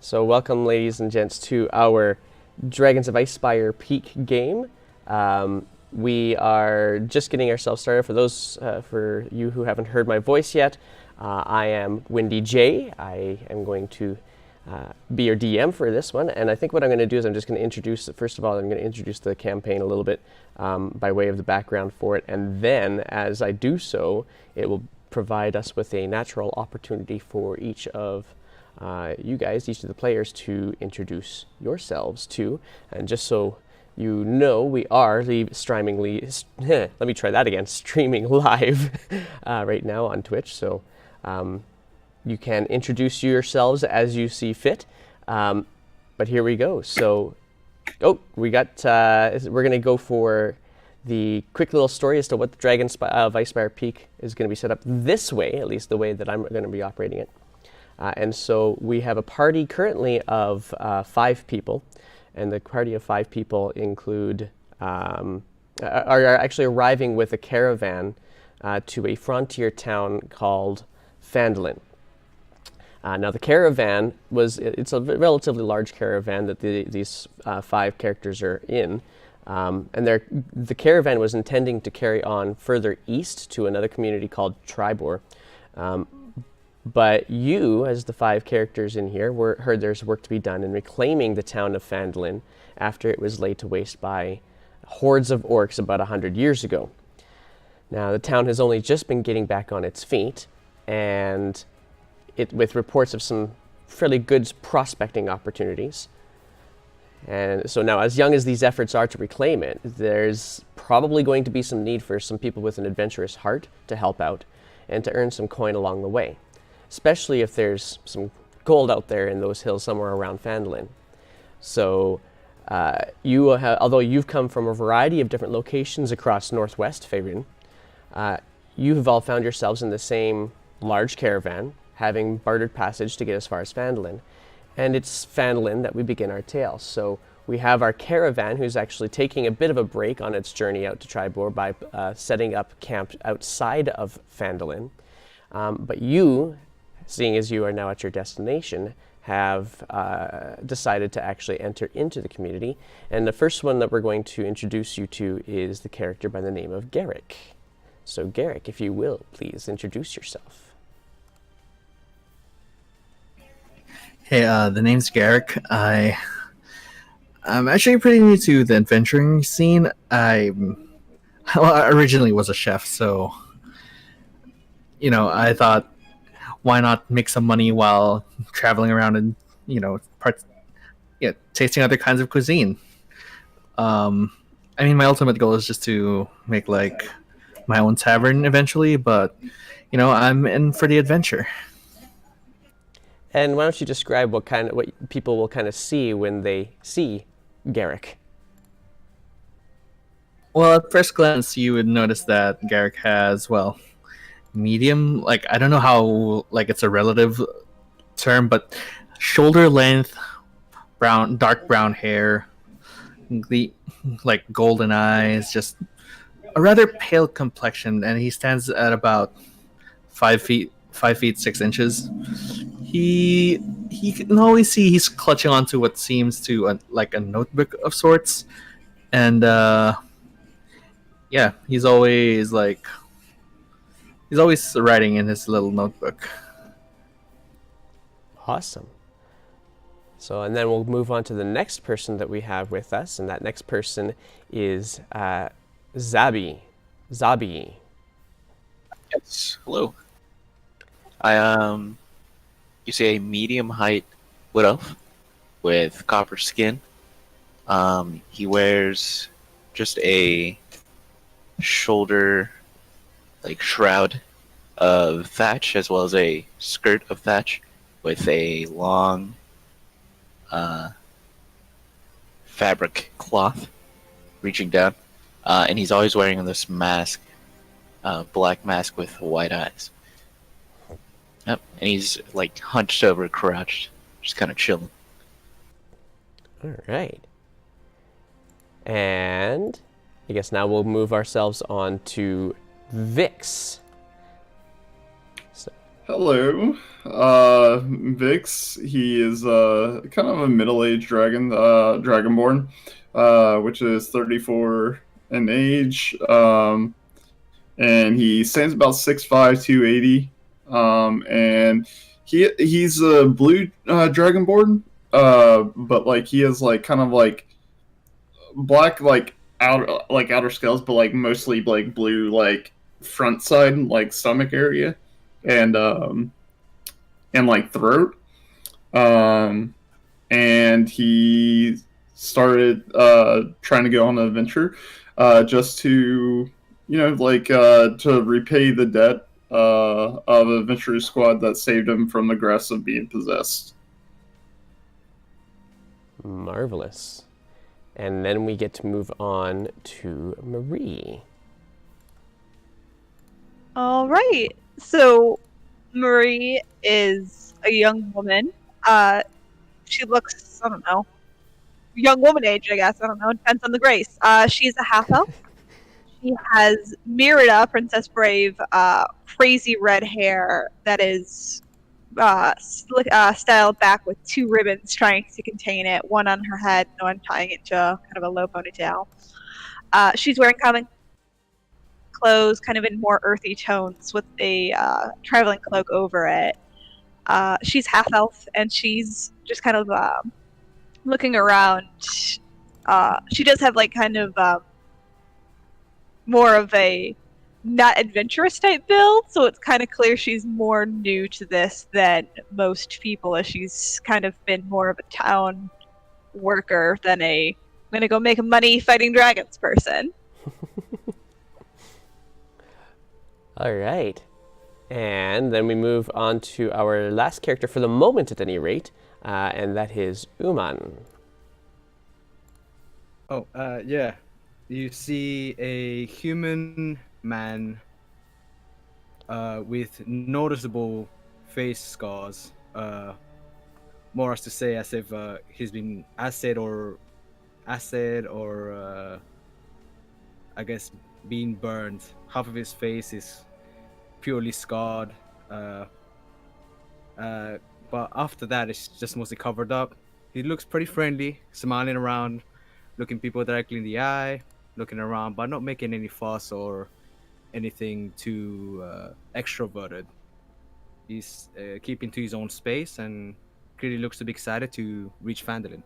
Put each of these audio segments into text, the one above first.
So welcome, ladies and gents, to our Dragons of Icespire Peak game. We are just getting ourselves started. For you who haven't heard my voice yet, I am Windy J. I am going to be your DM for this one, and I think what I'm going to do is I'm just going to introduce, first of all, I'm going to introduce the campaign a little bit by way of the background for it, and then as I do so, it will provide us with a natural opportunity for each of you guys, each of the players, to introduce yourselves to. And just so you know, we are streaming live right now on Twitch. So you can introduce yourselves as you see fit. But here we go. So, we're going to go for the quick little story as to what the Dragons of Icespire Peak is going to be set up this way, at least the way that I'm going to be operating it. And so we have a party currently of 5 people, and the party of 5 people include are actually arriving with a caravan to a frontier town called Phandalin. Now the caravan it's a relatively large caravan that these 5 characters are in, and the caravan was intending to carry on further east to another community called Tribor. But you, as the 5 characters in here, heard there's work to be done in reclaiming the town of Phandalin after it was laid to waste by hordes of orcs about 100 years ago. Now, the town has only just been getting back on its feet, and with reports of some fairly good prospecting opportunities. And so now, as young as these efforts are to reclaim it, there's probably going to be some need for some people with an adventurous heart to help out and to earn some coin along the way, especially if there's some gold out there in those hills somewhere around Phandalin. So although you've come from a variety of different locations across northwest Faerun, you have all found yourselves in the same large caravan, having bartered passage to get as far as Phandalin. And it's Phandalin that we begin our tale. So we have our caravan, who's actually taking a bit of a break on its journey out to Tribor by setting up camp outside of Phandalin. But you, seeing as you are now at your destination, have decided to actually enter into the community. And the first one that we're going to introduce you to is the character by the name of Garrick. So Garrick, if you will, please introduce yourself. Hey, the name's Garrick. I'm actually pretty new to the adventuring scene. I originally was a chef, so I thought, why not make some money while traveling around and tasting other kinds of cuisine. My ultimate goal is just to make like my own tavern eventually, but I'm in for the adventure. And why don't you describe what people will kind of see when they see Garrick? Well, at first glance, you would notice that Garrick has, medium, I don't know how, it's a relative term, but shoulder length, dark brown hair, the, golden eyes, just a rather pale complexion, and he stands at about 5 feet 6 inches. He can always see he's clutching onto what seems to a notebook of sorts, and he's always writing in his little notebook. Awesome. So, and then we'll move on to the next person that we have with us, and that next person is Zabi. Zabi. Yes. Hello. I you see a medium height wood elf with copper skin. He wears just a shoulder shroud of thatch, as well as a skirt of thatch with a long fabric cloth reaching down, and he's always wearing this mask, black mask with white eyes. Yep, and he's hunched over, crouched, just kind of chilling. All right. And I guess now we'll move ourselves on to Vix. So, Hello. Vix, he is kind of a middle-aged dragon, dragonborn, which is 34 in age. And he stands about 6'5", 280. And he's a blue dragonborn, but like he has like kind of like black outer scales, but like mostly like blue like front side like stomach area, and like throat. Um, and he started trying to go on an adventure, just to to repay the debt of an adventure squad that saved him from the grass of being possessed. Marvelous. And then we get to move on to Marie. All right. So Marie is a young woman. She looks, I don't know, young woman age, I guess. I don't know. It depends on the grace. She's a half elf. She has Merida, Princess Brave, crazy red hair that is styled back with two ribbons trying to contain it, one on her head and one tying it to kind of a low ponytail. She's wearing common clothes, kind of in more earthy tones, with a traveling cloak over it. She's half elf, and she's just kind of looking around. She does have like kind of more of a not adventurous type build, so it's kind of clear she's more new to this than most people, as she's kind of been more of a town worker than a I'm gonna go make money fighting dragons person. All right. And then we move on to our last character for the moment, at any rate, and that is Uman. Oh, yeah. You see a human man with noticeable face scars, more as to say as if he's been acid or I guess being burned. Half of his face is purely scarred, but after that it's just mostly covered up. He looks pretty friendly, smiling around, looking people directly in the eye, looking around, but not making any fuss or anything too extroverted. He's keeping to his own space and clearly looks to be excited to reach Phandalin.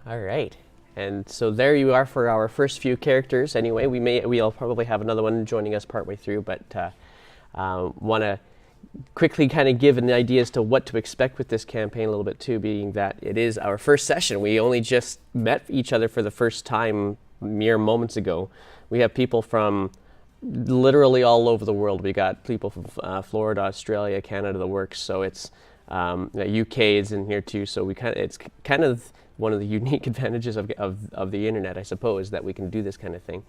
All right. And so there you are for our first few characters. Anyway, we'll probably have another one joining us partway through, but want to quickly kind of give an idea as to what to expect with this campaign a little bit too, being that it is our first session. We only just met each other for the first time mere moments ago. We have people from literally all over the world. We got people from Florida, Australia, Canada, the works. So it's UK is in here too. So it's kind of one of the unique advantages of the internet, I suppose, that we can do this kind of thing.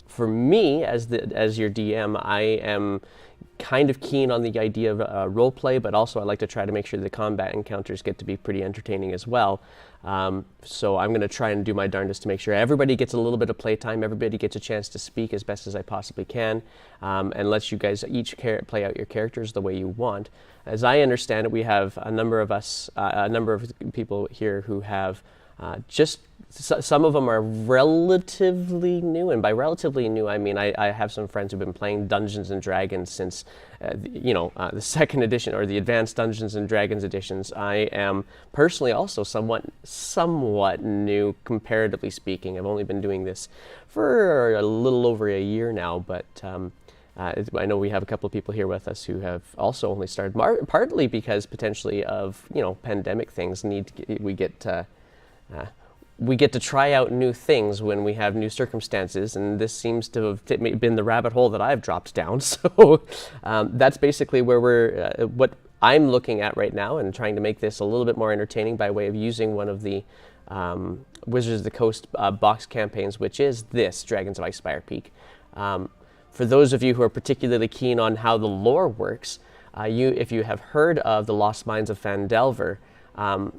For me, as your DM, I am kind of keen on the idea of role play, but also I like to try to make sure the combat encounters get to be pretty entertaining as well. So I'm going to try and do my darndest to make sure everybody gets a little bit of playtime, everybody gets a chance to speak as best as I possibly can, and let you guys each play out your characters the way you want. As I understand it, we have a number of people here who have some of them are relatively new, and by relatively new I mean I have some friends who've been playing Dungeons and Dragons since the second edition or the Advanced Dungeons and Dragons editions. I am personally also somewhat new, comparatively speaking. I've only been doing this for a little over a year now, but I know we have a couple of people here with us who have also only started, partly because potentially of pandemic things. We get to try out new things when we have new circumstances, and this seems to have been the rabbit hole that I've dropped down. So that's basically where what I'm looking at right now, and trying to make this a little bit more entertaining by way of using one of the Wizards of the Coast box campaigns, which is this Dragons of Icespire Peak. For those of you who are particularly keen on how the lore works, if you have heard of the Lost Mines of Phandelver,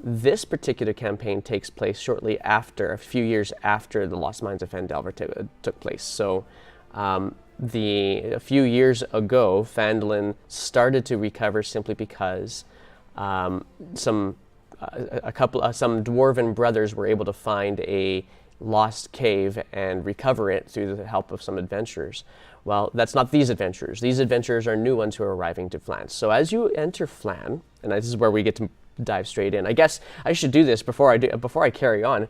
this particular campaign takes place a few years after the Lost Mines of Phandelver took place. So a few years ago, Phandalin started to recover simply because some dwarven brothers were able to find a lost cave and recover it through the help of some adventurers. Well, that's not these adventurers. These adventurers are new ones who are arriving to Flan. So as you enter Flan, and this is where we get to dive straight in. I guess I should do this before I carry on.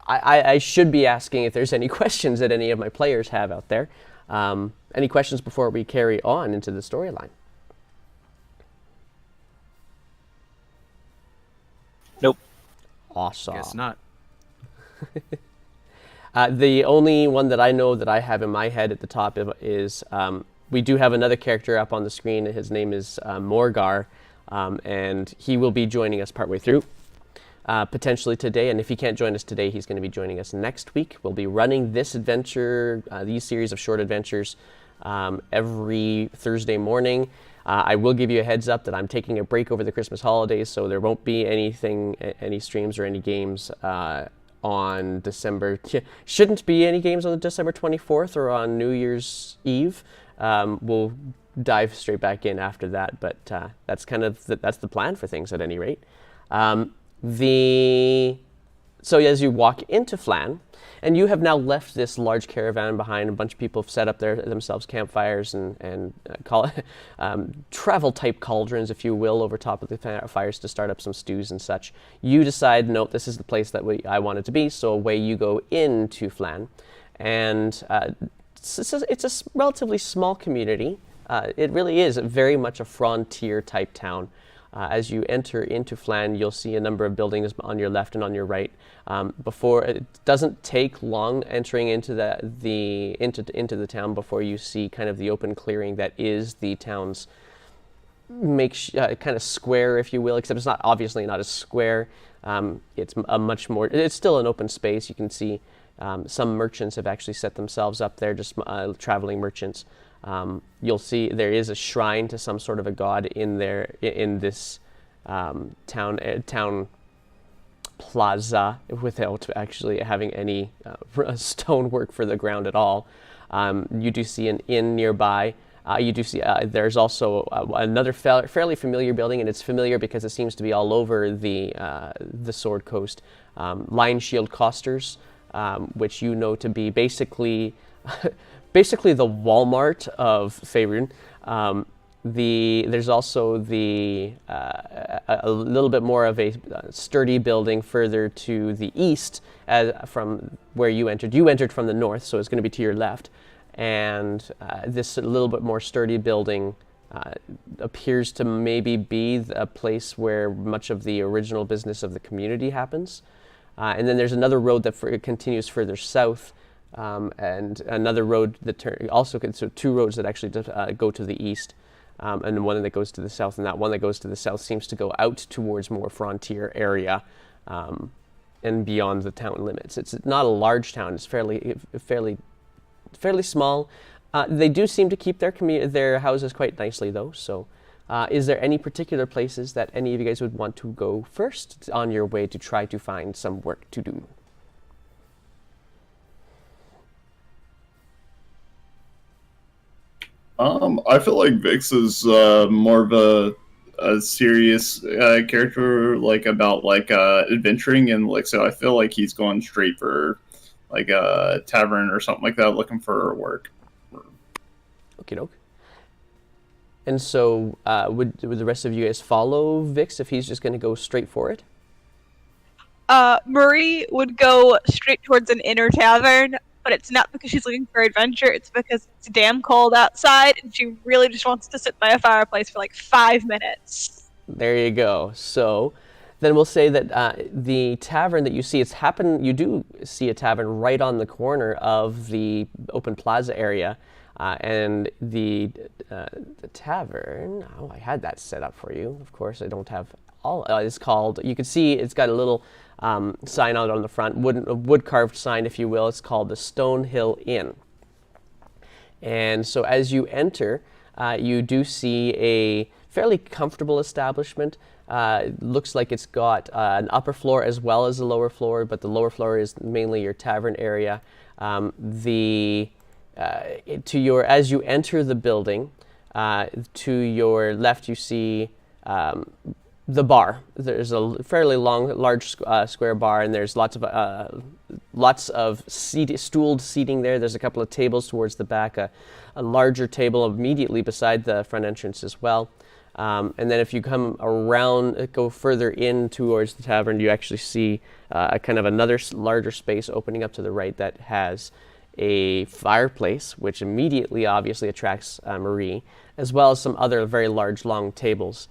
I should be asking if there's any questions that any of my players have out there. Any questions before we carry on into the storyline? Nope. Awesome. Guess not. The only one that I know that I have in my head at the top is we do have another character up on the screen. His name is Morgar, and he will be joining us partway through, potentially today. And if he can't join us today, he's going to be joining us next week. We'll be running this adventure, these series of short adventures, every Thursday morning. I will give you a heads up that I'm taking a break over the Christmas holidays, so there won't be any streams or any games on December. Shouldn't be any games on December 24th or on New Year's Eve. We'll dive straight back in after that, but that's kind of that's the plan for things at any rate. So as you walk into Flan, and you have now left this large caravan behind, a bunch of people have set up themselves campfires and travel-type cauldrons, if you will, over top of the fires to start up some stews and such. You decide, no, this is the place that I wanted to be, so away you go into Flan. And it's a relatively small community. It really is very much a frontier-type town. As you enter into Flan, you'll see a number of buildings on your left and on your right. It doesn't take long entering into the town before you see kind of the open clearing that is the town's kind of square, if you will. Except it's obviously not a square. It's it's still an open space. You can see some merchants have actually set themselves up there, just traveling merchants. You'll see there is a shrine to some sort of a god in this town plaza, without actually having any stonework for the ground at all. You do see an inn nearby. You do see there's also another fairly familiar building, and it's familiar because it seems to be all over the Sword Coast. Lion Shield Costers, which you know to be basically the Walmart of Faerun. There's also a little bit more of a sturdy building further to the east from where you entered. You entered from the north, so it's going to be to your left. And this little bit more sturdy building appears to maybe be a place where much of the original business of the community happens. And then there's another road that continues further south, and another road that so two roads that actually go to the east, and one that goes to the south, and that one that goes to the south seems to go out towards more frontier area and beyond the town limits. It's not a large town. It's fairly small. They do seem to keep their houses quite nicely, though. So is there any particular places that any of you guys would want to go first on your way to try to find some work to do? I feel like Vix is more of a serious character, about adventuring, and so I feel like he's going straight for a tavern or something like that, looking for work. Okie doke. And so would the rest of you guys follow Vix if he's just going to go straight for it? Murray would go straight towards an inner tavern, but it's not because she's looking for adventure, it's because it's damn cold outside and she really just wants to sit by a fireplace for 5 minutes. There you go. So then we'll say that the tavern that you see, you do see a tavern right on the corner of the open plaza area, and the tavern, I had that set up for you. Of course, I don't have all, it's called, you can see it's got a little sign out on the front, wood carved sign, if you will. It's called the Stonehill Inn. And so as you enter, you do see a fairly comfortable establishment. Looks like it's got an upper floor as well as a lower floor, but the lower floor is mainly your tavern area. The as you enter the building, to your left you see the bar. There's a fairly large square bar, and there's lots of stooled seating there. There's a couple of tables towards the back, a larger table immediately beside the front entrance as well. And then if you come around, go further in towards the tavern, you actually see a kind of another larger space opening up to the right that has a fireplace, which immediately obviously attracts Marie, as well as some other very large, long tables.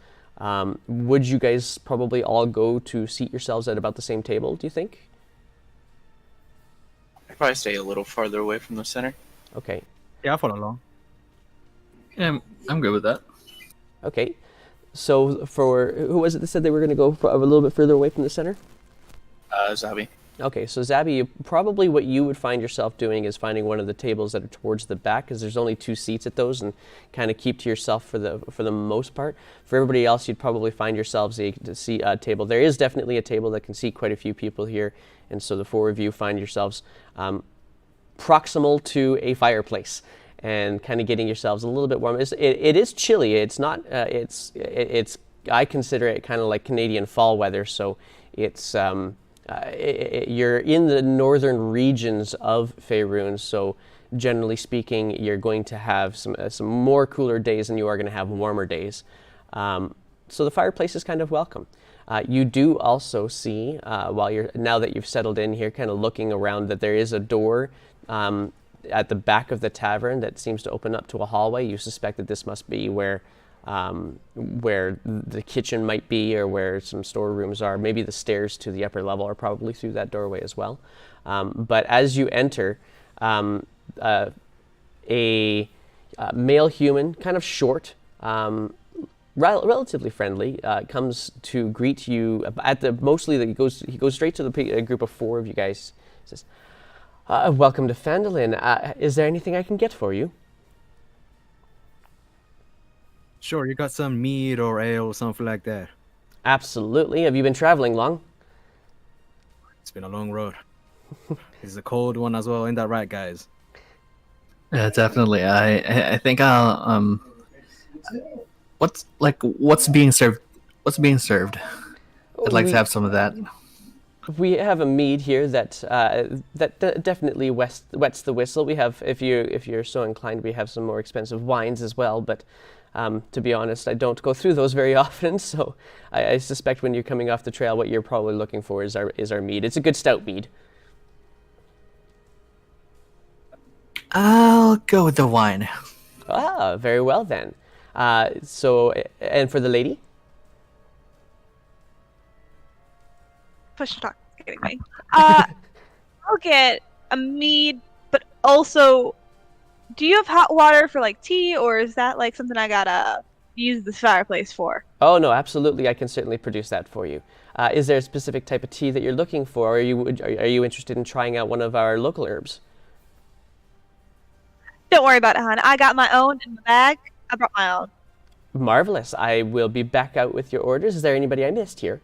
Would you guys probably all go to seat yourselves at about the same table, do you think? I'd probably stay a little farther away from the center. Okay. Yeah, I'll follow along. Yeah, I'm good with that. Okay. So for, who was it that said they were going to go a little bit further away from the center? Zabi. Okay, so Zabby, probably what you would find yourself doing is finding one of the tables that are towards the back, because there's only 2 seats at those, and kind of keep to yourself for the most part. For everybody else, you'd probably find yourselves a table. There is definitely a table that can seat quite a few people here, and so the 4 of you find yourselves proximal to a fireplace, and kind of getting yourselves a little bit warm. It is chilly. It's not. It's. I consider it kind of like Canadian fall weather. So it's. You're in the northern regions of Faerun, so generally speaking, you're going to have some more cooler days than you are going to have warmer days. So the fireplace is kind of welcome. You do also see, now that you've settled in here, kind of looking around, that there is a door at the back of the tavern that seems to open up to a hallway. You suspect that this must be where the kitchen might be, or where some storerooms are. Maybe the stairs to the upper level are probably through that doorway as well. But as you enter, a male human, kind of short, relatively friendly, comes to greet you. He goes straight to the group of 4 of you guys. Says, "Welcome to Phandalin. Is there anything I can get for you?" Sure, you got some mead or ale or something like that. Absolutely. Have you been traveling long? It's been a long road. It's a cold one as well. Ain't that right, guys? Yeah, definitely. I think I'll what's being served? What's being served? I'd like to have some of that. We have a mead here that definitely wets the whistle. We have, if you're so inclined, we have some more expensive wines as well. But to be honest, I don't go through those very often. So I suspect when you're coming off the trail, what you're probably looking for is our mead. It's a good stout mead. I'll go with the wine. Ah, very well then. So, and for the lady? Push to talk. Kidding me. I'll get a mead, but also, do you have hot water for like tea, or is that like something I gotta use this fireplace for? Oh no, absolutely. I can certainly produce that for you. Is there a specific type of tea that you're looking for, or are you interested in trying out one of our local herbs? Don't worry about it, hon. I got my own in the bag. I brought my own. Marvelous. I will be back out with your orders. Is there anybody I missed here?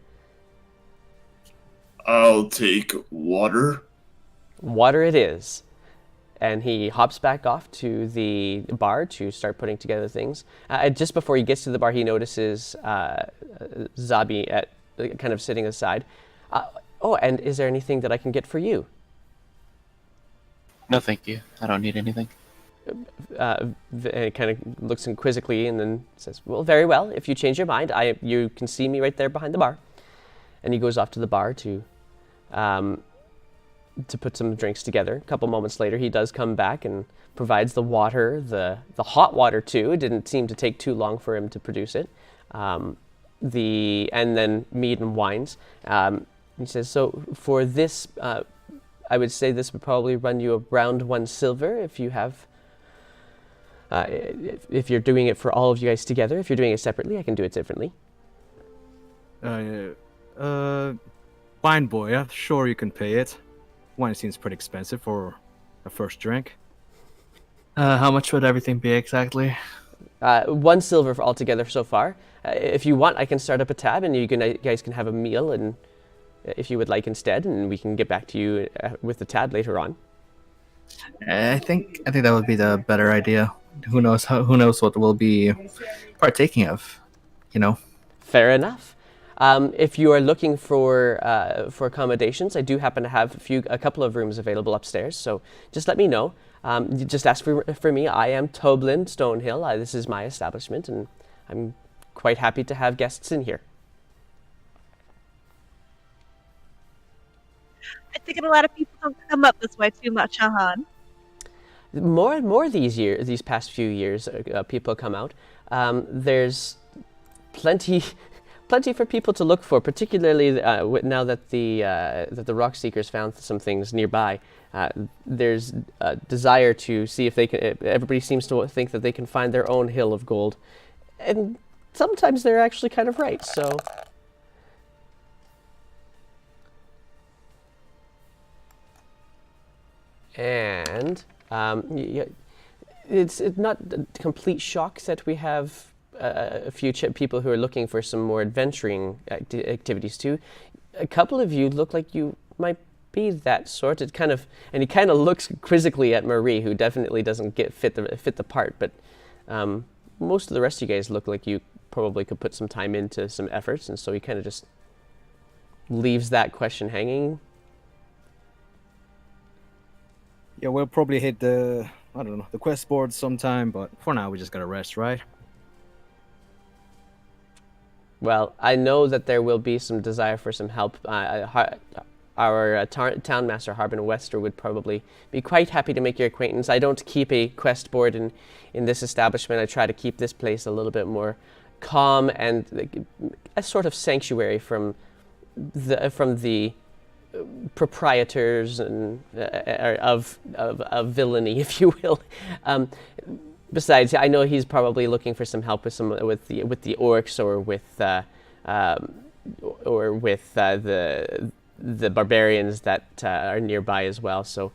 I'll take water. Water it is. And he hops back off to the bar to start putting together things. Just before he gets to the bar, he notices Zabi kind of sitting aside. Oh, and is there anything that I can get for you? No, thank you. I don't need anything. And he kind of looks in quizzically and then says, "Well, very well. If you change your mind, you can see me right there behind the bar." And he goes off to the bar to put some drinks together. A couple moments later, he does come back and provides the water, the hot water too. It didn't seem to take too long for him to produce it. And then mead and wines. He says, "So for this, I would say this would probably run you around 1 silver if you have." If you're doing it for all of you guys together. If you're doing it separately, I can do it differently. Fine, boy. I'm sure you can pay it. Wine seems pretty expensive for a first drink. How much would everything be exactly? 1 silver for altogether so far. If you want, I can start up a tab, and you guys can have a meal, and if you would like instead, and we can get back to you with the tab later on. I think that would be the better idea. Who knows what we'll be partaking of, you know. Fair enough. If you are looking for accommodations, I do happen to have a couple of rooms available upstairs. So just let me know. You just ask for me. I am Toblin Stonehill. This is my establishment, and I'm quite happy to have guests in here. I think a lot of people don't come up this way too much, huh? More and more these past few years, people come out. There's plenty for people to look for, particularly now that the rock seekers found some things nearby. There's a desire to see if they can. Everybody seems to think that they can find their own hill of gold, and sometimes they're actually kind of right. So. And it's not a complete shock that we have a few people who are looking for some more adventuring activities too. A couple of you look like you might be that sort. And he kind of looks quizzically at Marie, who definitely doesn't fit the part. But most of the rest of you guys look like you probably could put some time into some efforts, and so he kind of just leaves that question hanging. Yeah, we'll probably hit the quest board sometime, but for now we just gotta rest, right? Well, I know that there will be some desire for some help. Our town master, Harbin Wester, would probably be quite happy to make your acquaintance. I don't keep a quest board in this establishment. I try to keep this place a little bit more calm and a sort of sanctuary from the proprietors and of villainy, if you will. Besides, I know he's probably looking for some help with the orcs or with the barbarians that are nearby as well. So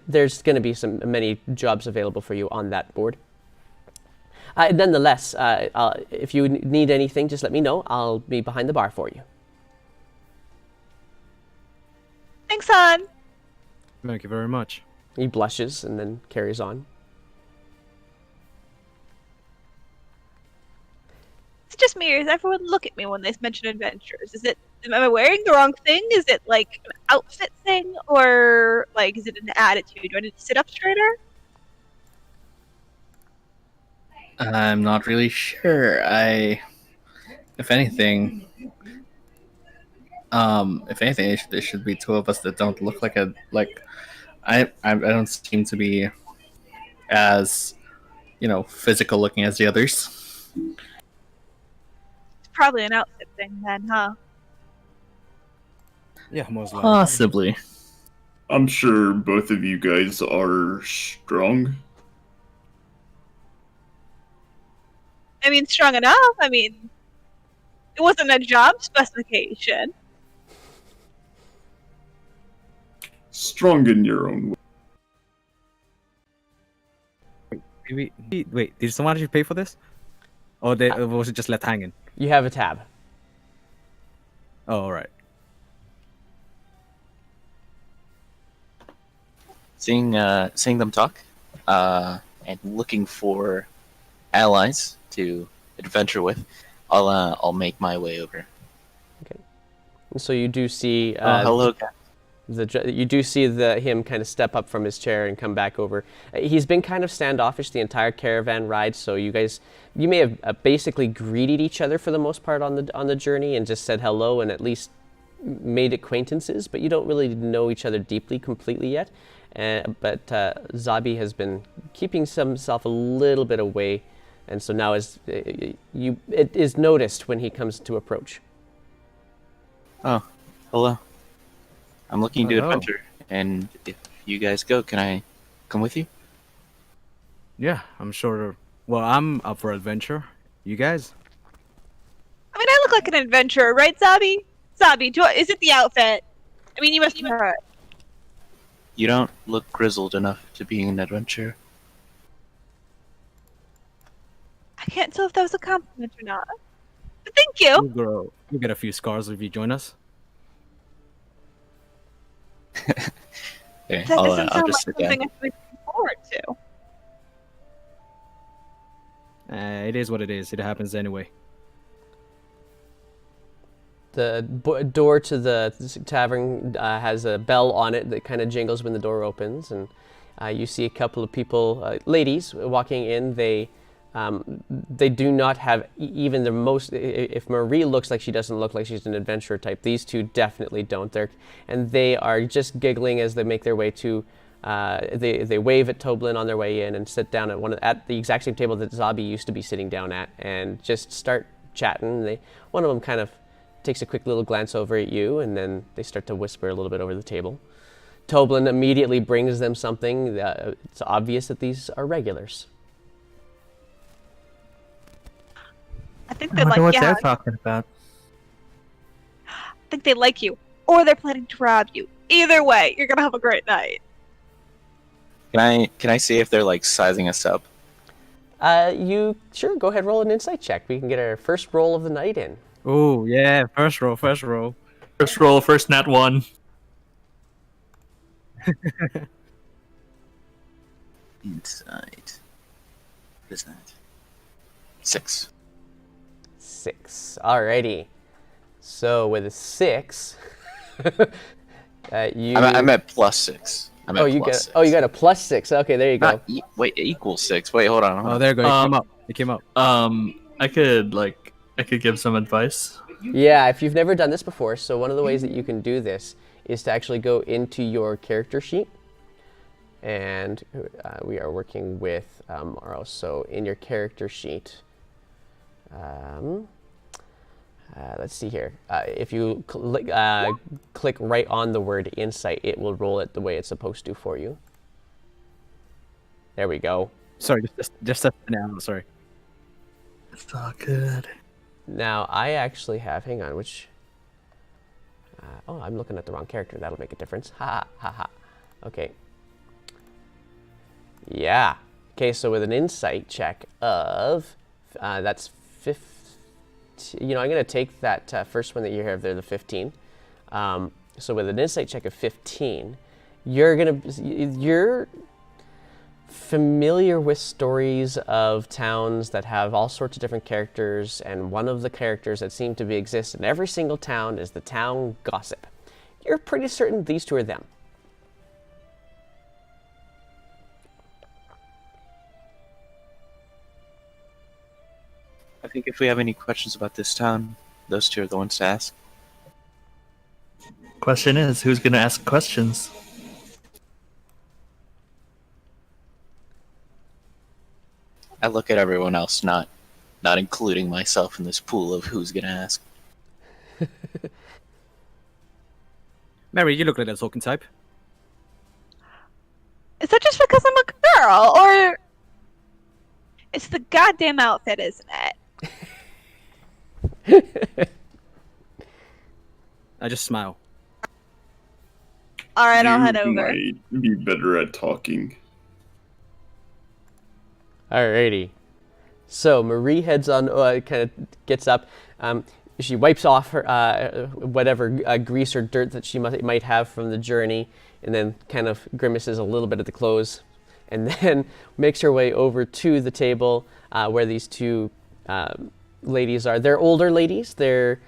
there's going to be many jobs available for you on that board. Nonetheless, if you need anything, just let me know. I'll be behind the bar for you. Thanks, hon. Thank you very much. He blushes and then carries on. It's just me, or does everyone look at me when they mention adventures? Am I wearing the wrong thing? Is it like an outfit thing? Or like, is it an attitude? Do I need to sit up straighter? I'm not really sure. If anything, there should be two of us that don't look like I don't seem to be as, physical looking as the others. It's probably an outfit thing then, huh? Yeah, most likely. Possibly. I'm sure both of you guys are strong. I mean, strong enough. I mean, it wasn't a job specification. Strong in your own way. Wait, did someone actually pay for this? Or was it just left hanging? You have a tab. Oh, all right. Seeing them talk, and looking for allies to adventure with, I'll make my way over. Okay. And so you do see. Hello, guys. You do see him kind of step up from his chair and come back over. He's been kind of standoffish the entire caravan ride, so you may have basically greeted each other for the most part on the journey and just said hello and at least made acquaintances, but you don't really know each other deeply completely yet. But Zabi has been keeping himself a little bit away, and so now it is noticed when he comes to approach. Oh, hello. I'm looking to Hello. adventure, and if you guys go, can I come with you? Yeah, I'm sure. Well, I'm up for adventure. You guys? I mean, I look like an adventurer, right, Zabi? Zabi, is it the outfit? I mean, you must be hurt. You don't look grizzled enough to be an adventurer. I can't tell if that was a compliment or not. But thank you. You'll get a few scars if you join us. Okay, That doesn't I'll sound just like sit down. something I should be looking forward to. It is what it is. It happens anyway. The door to the tavern has a bell on it that kind of jingles when the door opens, and you see a couple of people, ladies, walking in. They do not have even the most. If Marie looks like she doesn't look like she's an adventurer type, these two definitely don't. They are just giggling as they make their way to. They wave at Toblin on their way in and sit down at the exact same table that Zabi used to be sitting down at, and just start chatting. One of them kind of takes a quick little glance over at you, and then they start to whisper a little bit over the table. Toblin immediately brings them something. It's obvious that these are regulars. I think I they wonder like what you. they're talking about. I think they like you, or they're planning to rob you. Either way, you're gonna have a great night. Can I see if they're like sizing us up? You sure go ahead, roll an insight check. We can get our first roll of the night in. Oh yeah, first roll, first roll. First roll, first nat 1. Insight. What is that? 6. 6. Alrighty. So with a 6, you. I'm at +6. I'm at you plus got. 6. Oh, you got a +6. Okay, there you go. Wait, equals 6. Wait, hold on. Oh, there you go. It came up. It came up. I could give some advice. Yeah, if you've never done this before, so one of the ways that you can do this is to actually go into your character sheet, and we are working with Morrow. So in your character sheet, let's see here. If you click right on the word insight, it will roll it the way it's supposed to for you. There we go. Sorry, just a now. Sorry. It's not good. Now, I actually have, hang on, I'm looking at the wrong character. That'll make a difference. Ha ha ha. Okay. Yeah. Okay, so with an insight check of, that's 15. I'm going to take that first one that you have there, the 15. So with an insight check of 15, you're familiar with stories of towns that have all sorts of different characters, and one of the characters that seem to exist in every single town is the town gossip. You're pretty certain these two are them. I think if we have any questions about this town, those two are the ones to ask. Question is, who's gonna ask questions? I look at everyone else, not including myself in this pool of who's gonna ask. Mary, you look like that talking type. Is that just because I'm a girl, or it's the goddamn outfit, isn't it? I just smile. All right, I'll You head over. might be better at talking. Alrighty. So Marie heads on, kind of gets up. She wipes off her whatever grease or dirt that she might have from the journey, and then kind of grimaces a little bit at the clothes, and then makes her way over to the table where these two ladies are. They're older ladies. They're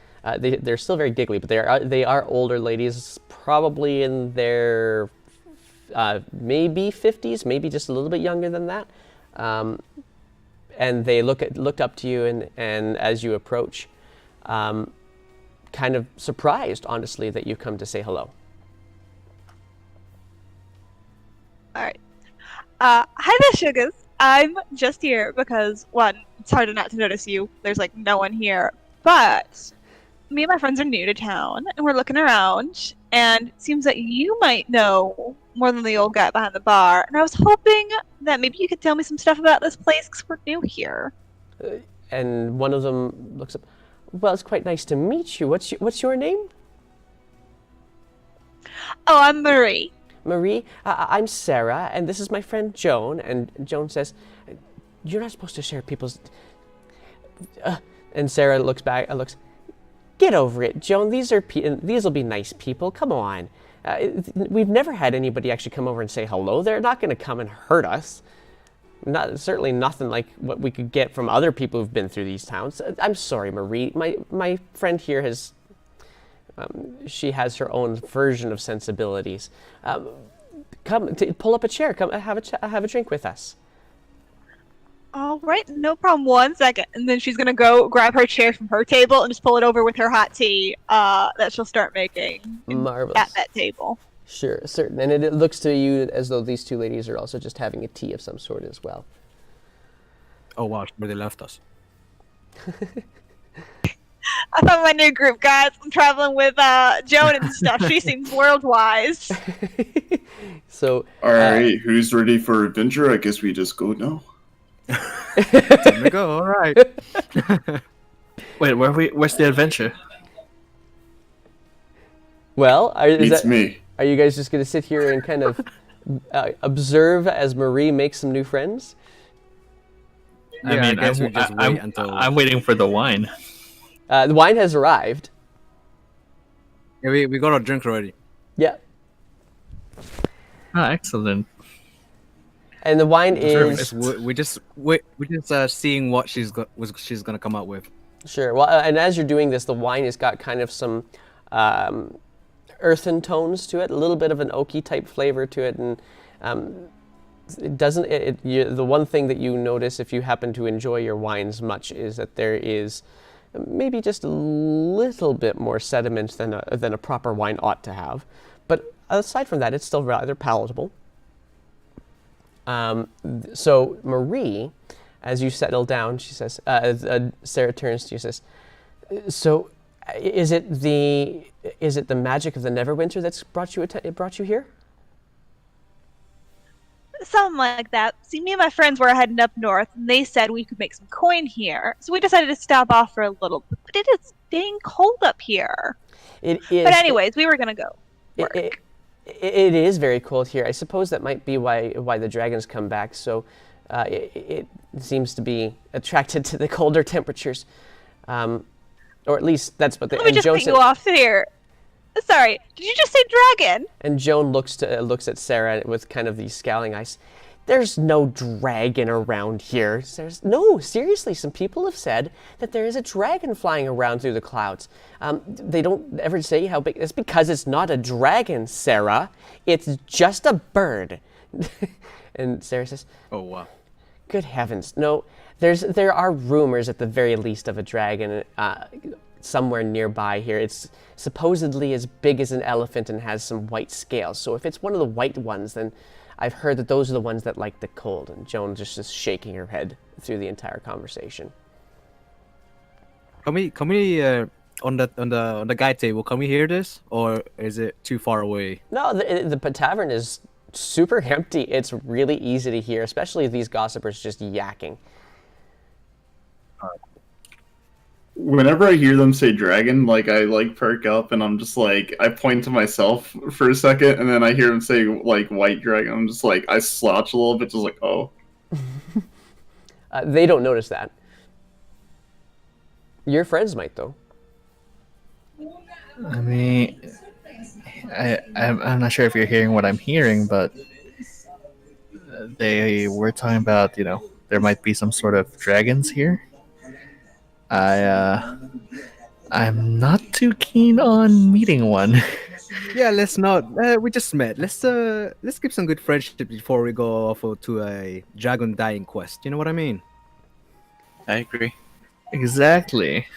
still very giggly, but they are older ladies, probably in their maybe 50s, maybe just a little bit younger than that. And they looked up to you, and as you approach, kind of surprised, honestly, that you've come to say hello. All right. Hi there, sugars. I'm just here because, one, it's hard not to notice you. There's, like, no one here. But me and my friends are new to town, and we're looking around, and it seems that you might know more than the old guy behind the bar. And I was hoping that maybe you could tell me some stuff about this place, because we're new here. And one of them looks up. Well, it's quite nice to meet you. What's your name? Oh, I'm Marie. Marie, I'm Sarah, and this is my friend Joan. And Joan says, "You're not supposed to share people's." And Sarah looks back. Get over it, Joan. These will be nice people. Come on. We've never had anybody actually come over and say hello. They're not going to come and hurt us. Certainly nothing like what we could get from other people who've been through these towns. I'm sorry, Marie. My friend here has, she has her own version of sensibilities. Come, pull up a chair. Come have a drink with us. All right, no problem. 1 second. And then she's going to go grab her chair from her table and just pull it over with her hot tea that she'll start making Marvelous. at that table. Sure, certain. And it looks to you as though these two ladies are also just having a tea of some sort as well. Oh wow, where they left us. I found my new group, guys. I'm traveling with Joan and stuff. She seems world-wise. So, All right, who's ready for adventure? I guess we just go now. Time to go. All right. Wait, where's the adventure? well, It's me. are you guys just going to sit here and kind of observe as Marie makes some new friends? Yeah, I guess we just wait until. I'm waiting for the wine. The wine has arrived. Yeah, we got our drink already. Yeah. Ah, excellent. And the wine It's- is... we just seeing what she's gonna come out with. Sure. Well, and as you're doing this, the wine has got kind of some earthen tones to it, a little bit of an oaky type flavor to it, and it doesn't. The one thing that you notice if you happen to enjoy your wines much is that there is maybe just a little bit more sediment than a proper wine ought to have. But aside from that, it's still rather palatable. So Marie, as you settle down, she says, Sarah turns to you and says, so is it the magic of the Neverwinter that's brought you here? Something like that. See, me and my friends were heading up north, and they said we could make some coin here. So we decided to stop off for a little bit. But it is dang cold up here. It is. But anyways, we were going to go. It is very cold here. I suppose that might be why the dragons come back. So it seems to be attracted to the colder temperatures, or at least that's what. Let me just cut you off here. Sorry, did you just say dragon? And Joan looks at Sarah with kind of these scowling eyes. There's no dragon around here. No, seriously, some people have said that there is a dragon flying around through the clouds. They don't ever say how big. It's because it's not a dragon, Sarah. It's just a bird. And Sarah says, Oh wow. good heavens, no. There are rumors at the very least of a dragon somewhere nearby here. It's supposedly as big as an elephant and has some white scales. So if it's one of the white ones, then I've heard that those are the ones that like the cold. And Joan just is shaking her head through the entire conversation. Can we on the guide table? Can we hear this, or is it too far away? No, the tavern is super empty. It's really easy to hear, especially these gossipers just yakking. Whenever I hear them say dragon, I perk up and I'm just like, I point to myself for a second, and then I hear them say white dragon. I'm just like, I slouch a little bit, just like, oh. They don't notice that. Your friends might, though. I mean, I'm not sure if you're hearing what I'm hearing, but they were talking about, there might be some sort of dragons here. I'm not too keen on meeting one. Yeah, let's not. We just met. Let's keep some good friendship before we go off to a dragon dying quest. You know what I mean? I agree. Exactly.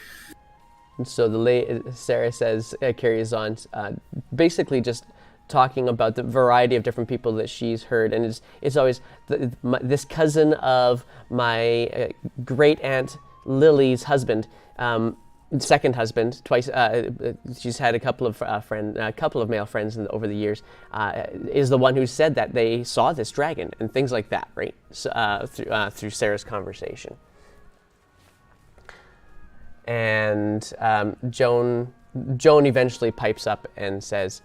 And so Sarah says, carries on, basically just talking about the variety of different people that she's heard, and it's always this cousin of my great aunt Lily's husband, second husband, twice. She's had a couple of male friends over the years. Is the one who said that they saw this dragon and things like that, right? Through Sarah's conversation. And Joan eventually pipes up and says,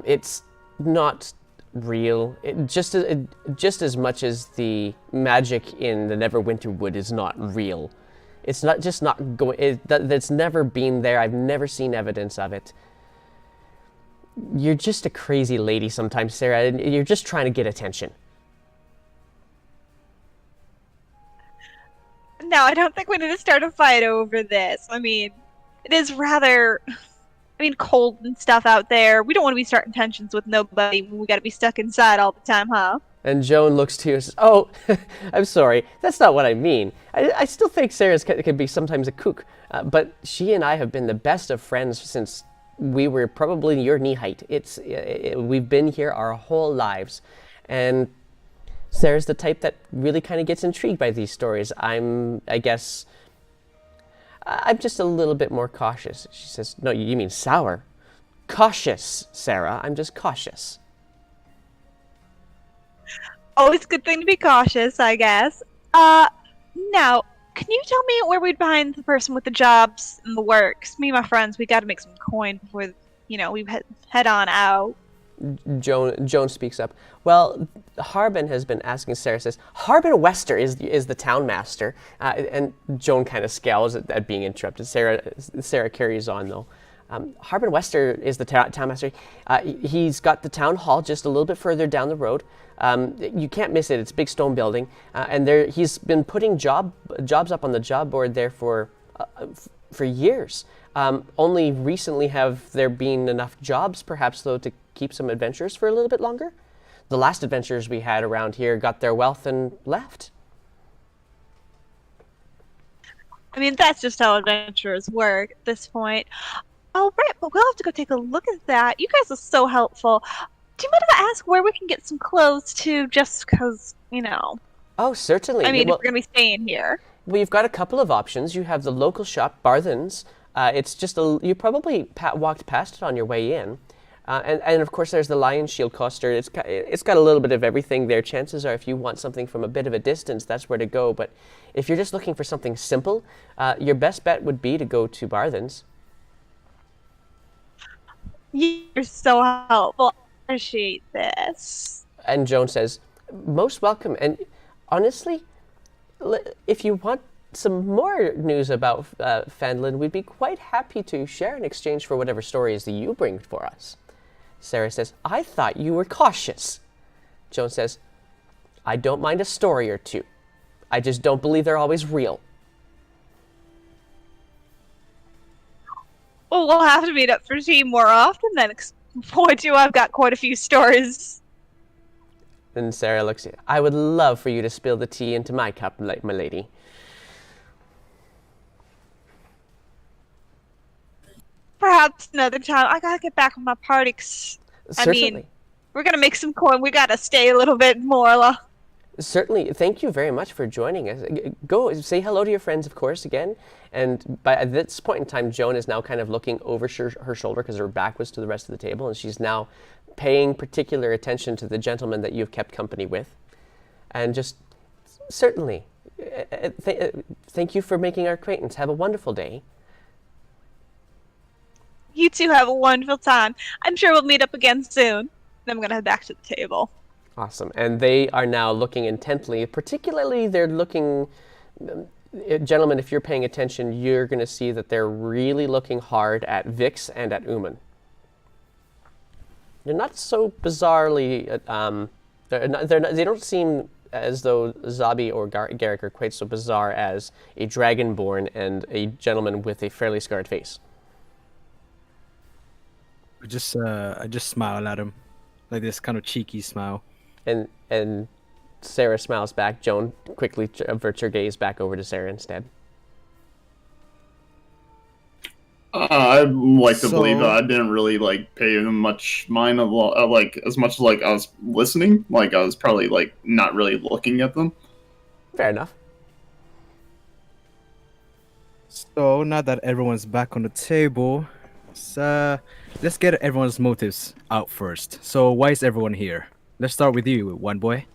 "It's not real. Just as much as the magic in the Neverwinter Wood is not real. It's not going. That's never been there. I've never seen evidence of it. You're just a crazy lady sometimes, Sarah, and you're just trying to get attention. No, I don't think we need to start a fight over this. I mean, it is rather, cold and stuff out there. We don't want to be starting tensions with nobody when we got to be stuck inside all the time, huh? And Joan looks to you and says, "Oh, I'm sorry. That's not what I mean. I still think Sarah's can be sometimes a kook, but she and I have been the best of friends since we were probably your knee height. We've been here our whole lives, and Sarah's the type that really kind of gets intrigued by these stories. I guess, I'm just a little bit more cautious." She says, "No, you mean sour. Cautious, Sarah. I'm just cautious." Always a good thing to be cautious, I guess. Now, can you tell me where we'd find the person with the jobs and the works? Me and my friends, we got to make some coin before, we head on out. Joan speaks up. "Well, Harbin has been asking." Sarah says, "Harbin Wester is the town master," and Joan kind of scowls at being interrupted. Sarah carries on though. "Harbin Wester is the town master. He's got the town hall just a little bit further down the road. You can't miss it. It's a big stone building, and he's been putting jobs up on the job board there for years. Only recently have there been enough jobs, perhaps though, to keep some adventurers for a little bit longer. The last adventurers we had around here got their wealth and left." I mean, that's just how adventurers work at this point. Oh, right, but we'll have to go take a look at that. You guys are so helpful. Do you mind if I ask where we can get some clothes too, just because, Oh, certainly. if we're going to be staying here. Well, you've got a couple of options. You have the local shop, Barthen's. It's just you probably walked past it on your way in. And of course, there's the Lion Shield coaster. It's got a little bit of everything there. Chances are, if you want something from a bit of a distance, that's where to go. But if you're just looking for something simple, your best bet would be to go to Barthen's. You're so helpful. I appreciate this. And Joan says, "Most welcome. And honestly, if you want some more news about Fandlin, we'd be quite happy to share in exchange for whatever stories that you bring for us." Sarah says, "I thought you were cautious." Joan says, "I don't mind a story or two. I just don't believe they're always real." Well, we'll have to meet up for tea more often then. Boy, do I've got quite a few stories. And Sarah looks at you. "I would love for you to spill the tea into my cup, my lady." Perhaps another time. I gotta get back on my party. Certainly. We're gonna make some coin. We gotta stay a little bit more. Certainly. Thank you very much for joining us. Go say hello to your friends, of course, again. And at this point in time, Joan is now kind of looking over her shoulder because her back was to the rest of the table, and she's now paying particular attention to the gentleman that you've kept company with. And just certainly, thank you for making our acquaintance. Have a wonderful day. You two have a wonderful time. I'm sure we'll meet up again soon. Then I'm gonna head back to the table. Awesome. And they are now looking intently. Particularly, they're looking... Gentlemen, if you're paying attention, you're going to see that they're really looking hard at Vix and at Uman. They're not so bizarrely... they don't seem as though Zabi or Garrick are quite so bizarre as a dragonborn and a gentleman with a fairly scarred face. I just smile at him, like this kind of cheeky smile. And Sarah smiles back. Joan quickly averts her gaze back over to Sarah instead. I'd like to believe that I didn't really pay much mind of as much as I was listening. I was probably not really looking at them. Fair enough. So now that everyone's back on the table, let's get everyone's motives out first. So why is everyone here? Let's start with you, one boy.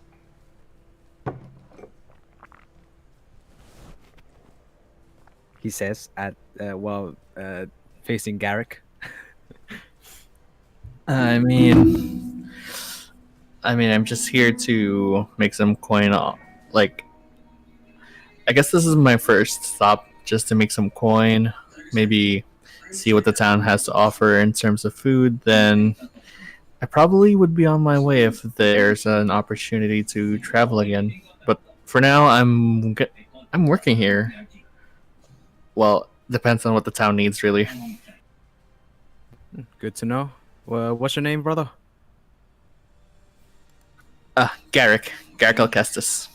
He says while facing Garrick. I mean, I'm just here to make some coin. I guess this is my first stop, just to make some coin. Maybe see what the town has to offer in terms of food, then I probably would be on my way if there's an opportunity to travel again. But for now, I'm working here. Well, depends on what the town needs, really. Good to know. Well, what's your name, brother? Garrick Alcestis.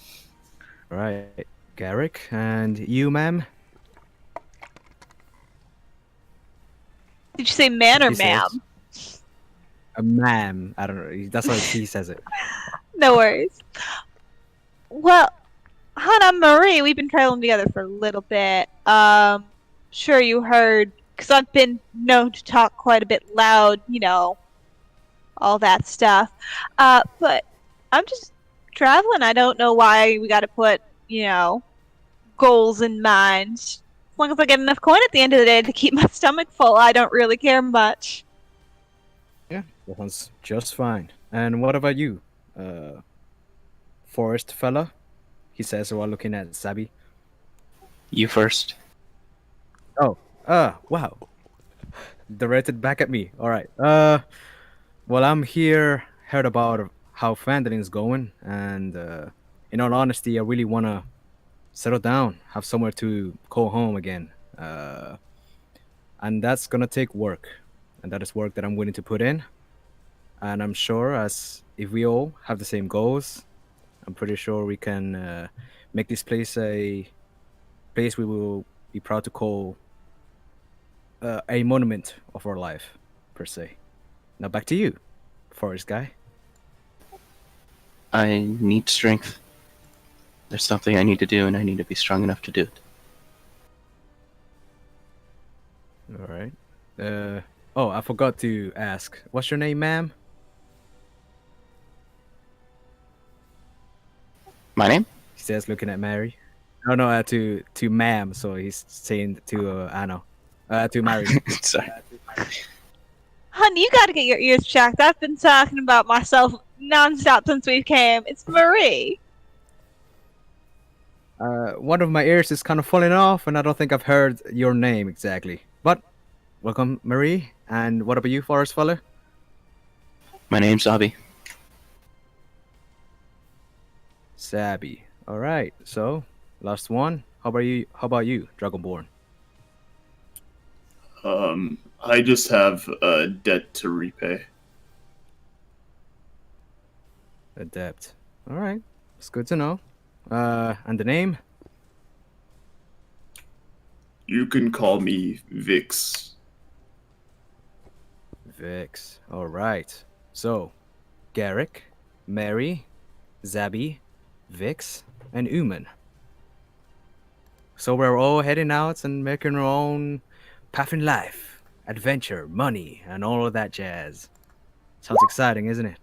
All right, Garrick. And you, ma'am? Did you say man or He says- ma'am? Ma'am. I don't know. That's how he says it. No worries. Well, hon, I'm Marie. We've been traveling together for a little bit. Sure you heard, because I've been known to talk quite a bit loud, you know, all that stuff. But I'm just traveling. I don't know why we got to put, you know, goals in mind. As long as I get enough coin at the end of the day to keep my stomach full, I don't really care much. Yeah, that one's just fine. And what about you, forest fella? He says while looking at Sabi. You first. Wow. Directed back at me. All right. Well, I'm here. Heard about how Fandalin's going, and in all honesty, I really wanna settle down, have somewhere to call home again. And that's gonna take work, and that is work that I'm willing to put in. And I'm sure, as if we all have the same goals, I'm pretty sure we can make this place a place we will be proud to call a monument of our life, per se. Now back to you, forest guy. I need strength. There's something I need to do, and I need to be strong enough to do it. All right. Oh, I forgot to ask. What's your name, ma'am? My name? He says, looking at Mary. Oh no, to ma'am. So he's saying to Anna, to Mary. Sorry. Honey, you gotta get your ears checked. I've been talking about myself nonstop since we came. It's Marie. One of my ears is kind of falling off, and I don't think I've heard your name exactly. But welcome, Marie. And what about you, forest fella? My name's Abby. Sabby. All right. So last one. How about you? How about you, Dragonborn? I just have a debt to repay. Adept. All right. It's good to know. And the name? You can call me Vix. Vix. All right. So, Garrick, Mary, Zabby, Vix, and Uman. So we're all heading out and making our own path in life, adventure, money, and all of that jazz. Sounds exciting, isn't it?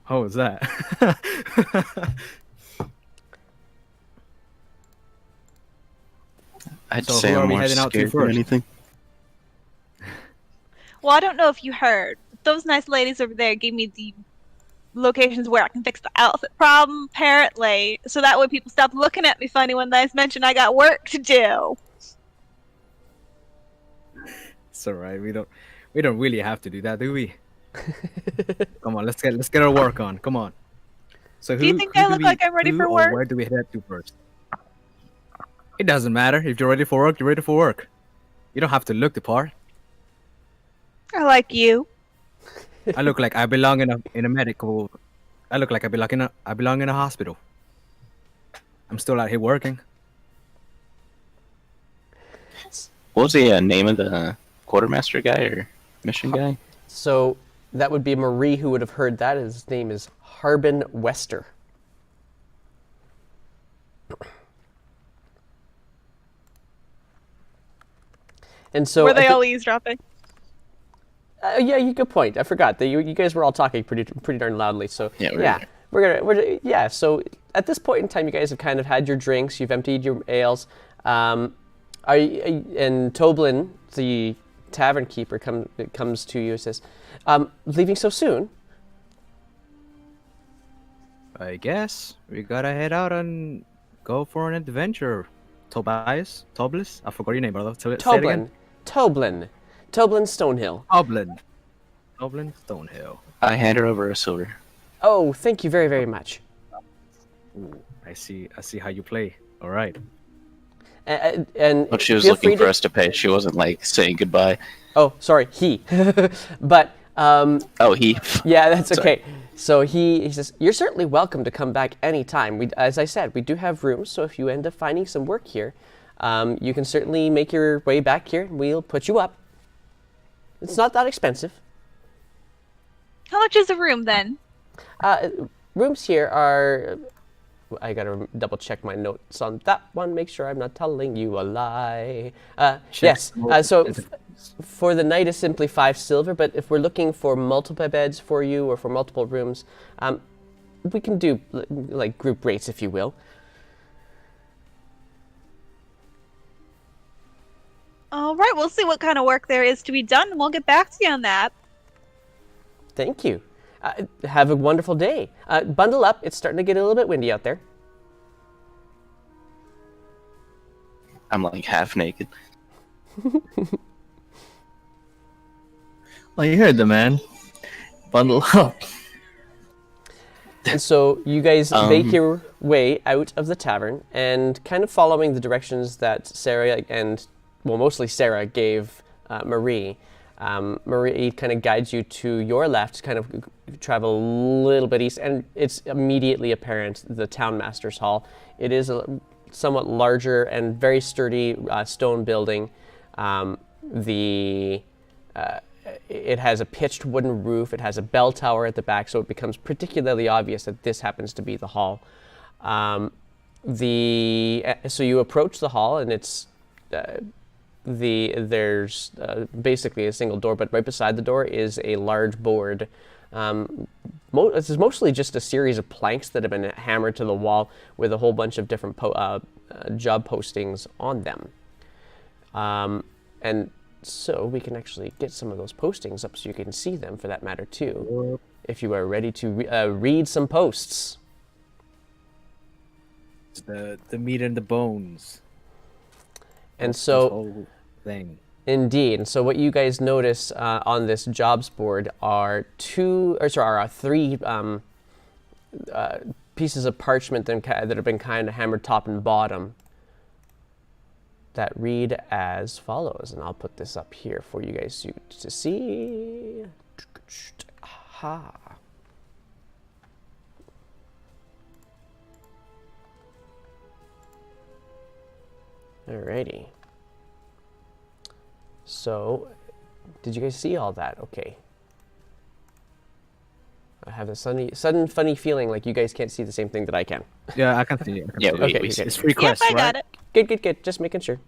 What was that? I'd So say who are I'm we more heading out to scared than first? anything. Well, I don't know if you heard. Those nice ladies over there gave me the locations where I can fix the outfit problem, apparently. So that way people stop looking at me funny when they mention I got work to do. It's alright. We don't really have to do that, do we? Come on, let's get our work on. Come on. So Do you think I look like I'm ready for or work? where do we head to first? It doesn't matter. If you're ready for work, you're ready for work. You don't have to look the part. I like you. I look like I belong in a medical. I look like I belong in a hospital. I'm still out here working. What was the name of the quartermaster guy or mission guy? So that would be Marie who would have heard that. His name is Harbin Wester. And so Were they all eavesdropping? yeah, good point. I forgot that you guys were all talking pretty darn loudly. So Yeah, So at this point in time, you guys have kind of had your drinks. You've emptied your ales. And Toblin, the tavern keeper, comes to you and says, "Leaving so soon?" I guess we gotta head out and go for an adventure. Tobliss? I forgot your name, brother. Say it again. Toblin Stonehill. Toblin Stonehill. I hand her over a silver. Oh, thank you very, very much. Ooh, I see how you play. All right. And But she was feel looking free for to- us to pay. She wasn't like saying goodbye. Oh, sorry, he. But Oh, he. yeah, that's Sorry. okay. So he says, you're certainly welcome to come back anytime. As I said, we do have rooms, so if you end up finding some work here, you can certainly make your way back here, and we'll put you up. It's not that expensive. How much is a room then? Rooms here are... I gotta double check my notes on that one, make sure I'm not telling you a lie. Yes, so for the night is simply 5 silver, but if we're looking for multiple beds for you or for multiple rooms, we can do like group rates, if you will. All right, we'll see what kind of work there is to be done, and we'll get back to you on that. Thank you. Have a wonderful day. Bundle up, it's starting to get a little bit windy out there. I'm like half naked. Well, you heard the man. Bundle up. And so you guys make your way out of the tavern and kind of following the directions that Sarah and, well, mostly Sarah gave Marie. Marie kind of guides you to your left, kind of travel a little bit east, and it's immediately apparent the Townmaster's Hall. It is a somewhat larger and very sturdy stone building. It has a pitched wooden roof. It has a bell tower at the back, so it becomes particularly obvious that this happens to be the hall. So you approach the hall, and it's there's basically a single door, but right beside the door is a large board. This is mostly just a series of planks that have been hammered to the wall with a whole bunch of different job postings on them. And so we can actually get some of those postings up so you can see them, for that matter, too, if you are ready to read some posts. It's the meat and the bones. And This so, whole thing. indeed, and so what you guys notice on this jobs board are three pieces of parchment that have been kind of hammered top and bottom that read as follows. And I'll put this up here for you guys to see. Aha. Alrighty. So, did you guys see all that? Okay. I have a sudden funny feeling like you guys can't see the same thing that I can. Yeah, I can see it. Yeah, Okay, we okay. see. It's free Yep, quest, I right? got it. Good. Just making sure.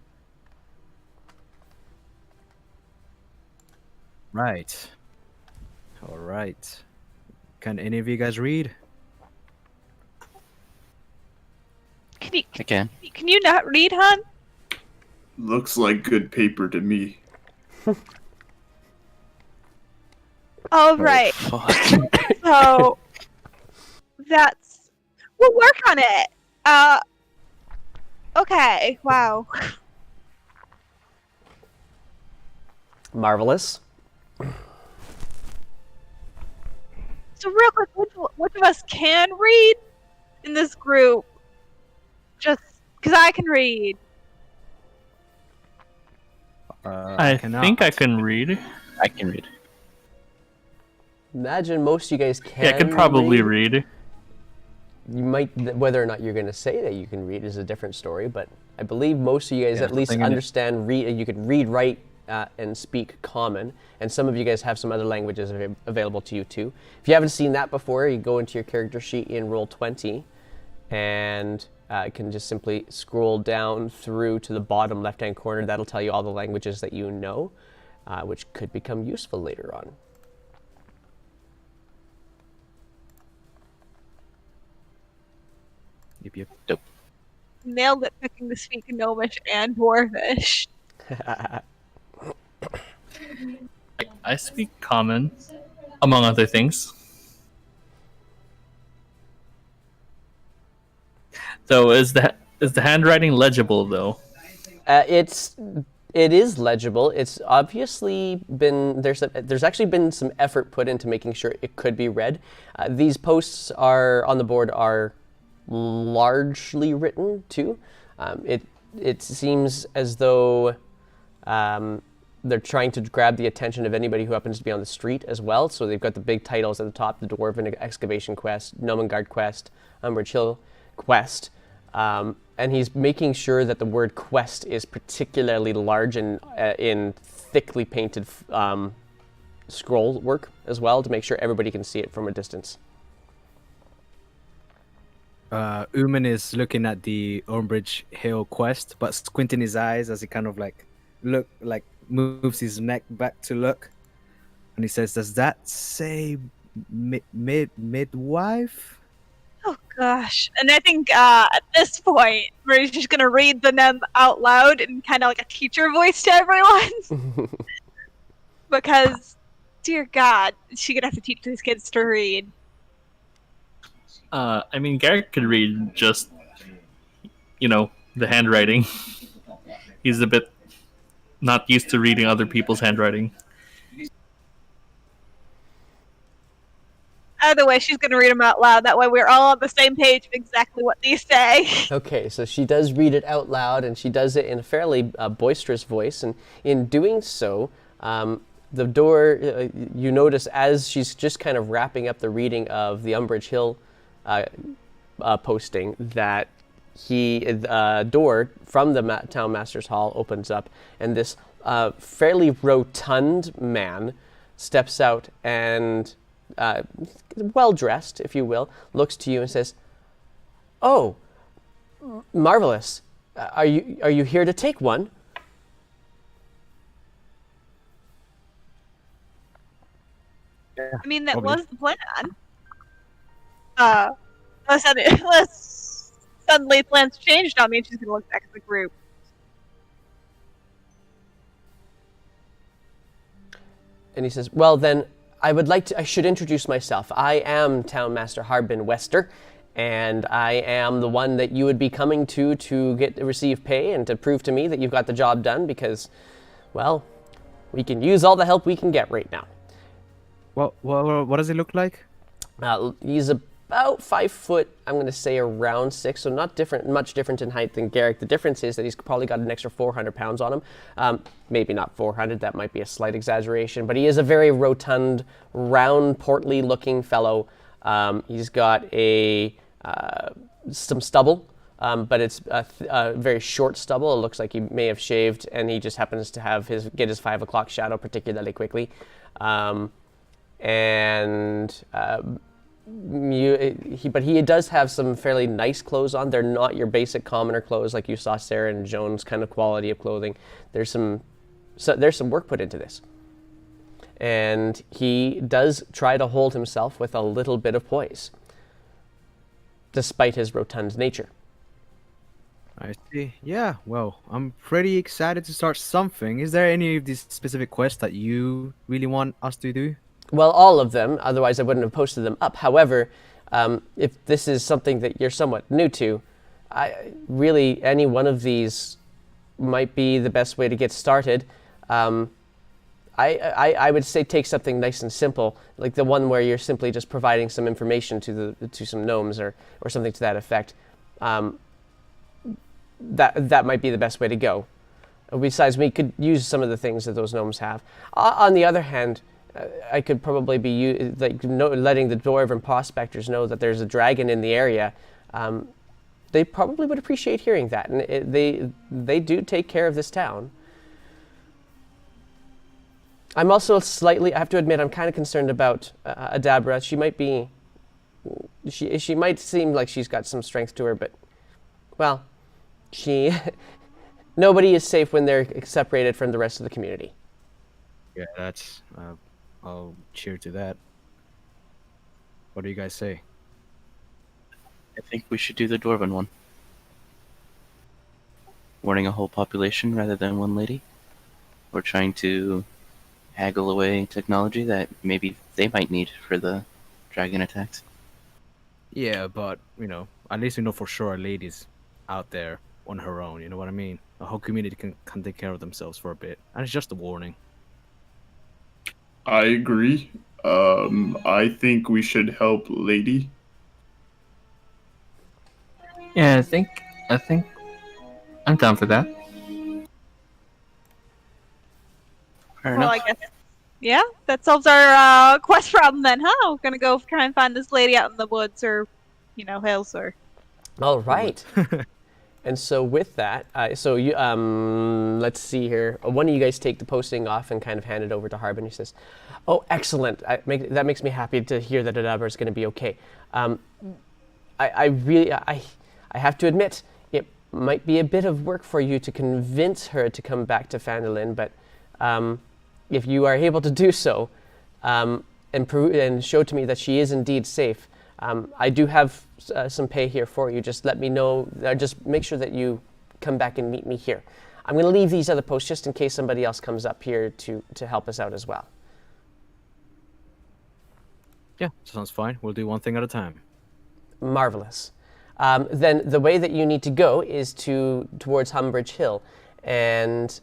Right. All right. Can any of you guys read? Again. Can you not read, hon? Looks like good paper to me. All right. Fuck. So we'll work on it. Okay. Wow. Marvelous. So real quick, which of us can read in this group? Just because I can read. I cannot. think I can read. I can read. Imagine most of you guys can. Yeah, I could probably read. You might, whether or not you're going to say that you can read is a different story, but I believe most of you guys Yeah, at least something in it. understand, you can read, write, and speak Common, and some of you guys have some other languages available to you too. If you haven't seen that before, you go into your character sheet in Roll20, and can just simply scroll down through to the bottom left-hand corner. That'll tell you all the languages that you know, which could become useful later on. Yep. Dope. Nailed it, picking to speak Gnomish and Dwarvish. I speak Common, among other things. So is that Is the handwriting legible though? It is legible. It's obviously been there's actually been some effort put into making sure it could be read. These posts are on the board are largely written too. It seems as though they're trying to grab the attention of anybody who happens to be on the street as well. So they've got the big titles at the top: the Dwarven Excavation Quest, Nomengard Quest, Umbridge Hill Quest. And he's making sure that the word quest is particularly large and in thickly painted scroll work as well, to make sure everybody can see it from a distance. Uman is looking at the Umbridge Hill quest, but squinting his eyes as he kind of moves his neck back to look, and he says, "Does that say midwife?" Oh gosh. And I think at this point, we're just gonna read the name out loud in kind of like a teacher voice to everyone. Because, dear God, she's gonna have to teach these kids to read. I mean, Garrett could read just, the handwriting. He's a bit not used to reading other people's handwriting. Either way, she's gonna read them out loud. That way we're all on the same page of exactly what these say. Okay, so she does read it out loud, and she does it in a fairly boisterous voice. And in doing so, the door, you notice as she's just kind of wrapping up the reading of the Umbridge Hill posting, that the door from the town master's hall opens up, and this fairly rotund man steps out and, well dressed, if you will, looks to you and says, "Oh, marvelous! Are you here to take one?" I mean, that Probably. was the plan. Unless suddenly plans changed on me, and she's gonna look back at the group. And he says, "Well, then, I should introduce myself. I am Town Master Harbin Wester, and I am the one that you would be coming to receive pay and to prove to me that you've got the job done, because, well, we can use all the help we can get right now." What does it look like? He's about 5 foot, I'm going to say around 6, so not much different in height than Garrick. The difference is that he's probably got an extra 400 pounds on him. Maybe not 400, that might be a slight exaggeration, but he is a very rotund, round, portly looking fellow. He's got some stubble, but it's a very short stubble. It looks like he may have shaved, and he just happens to get his 5 o'clock shadow particularly quickly. But he does have some fairly nice clothes on. They're not your basic commoner clothes like you saw Sarah and Jones kind of quality of clothing. There's some work put into this. And he does try to hold himself with a little bit of poise, despite his rotund nature. I see. Yeah, well, I'm pretty excited to start something. Is there any of these specific quests that you really want us to do? Well, all of them, otherwise I wouldn't have posted them up. However, if this is something that you're somewhat new to, really any one of these might be the best way to get started. I would say take something nice and simple, like the one where you're simply just providing some information to some gnomes or something to that effect. That might be the best way to go. Besides, we could use some of the things that those gnomes have. On the other hand, I could probably be letting the dwarven prospectors know that there's a dragon in the area. They probably would appreciate hearing that, and they do take care of this town. I'm also I have to admit, I'm kind of concerned about Adabra. She might seem like she's got some strength to her, but, well, nobody is safe when they're separated from the rest of the community. Yeah, that's. I'll cheer to that. What do you guys say? I think we should do the Dwarven one. Warning a whole population rather than one lady. We're trying to haggle away technology that maybe they might need for the dragon attacks. Yeah, but, at least we know for sure our ladies. out there on her own. You know what I mean? A whole community can take care of themselves for a bit, and it's just a warning. I agree. I think we should help Lady. Yeah, I think I'm down for that. Fair Well, enough. I guess. Yeah, that solves our quest problem then, huh? We're gonna go try and find this lady out in the woods or, hills or. All right. And so with that, so you let's see here. One of you guys take the posting off and kind of hand it over to Harbin. He says, "Oh, excellent! That makes me happy to hear that Adabar is going to be okay. I really, I have to admit, it might be a bit of work for you to convince her to come back to Phandalin, but if you are able to do so, and show to me that she is indeed safe, I do have some pay here for you. Just let me know. Just make sure that you come back and meet me here. I'm going to leave these other posts just in case somebody else comes up here to help us out as well." Yeah, sounds fine. We'll do one thing at a time. Marvelous. Then the way that you need to go is towards Humbridge Hill, and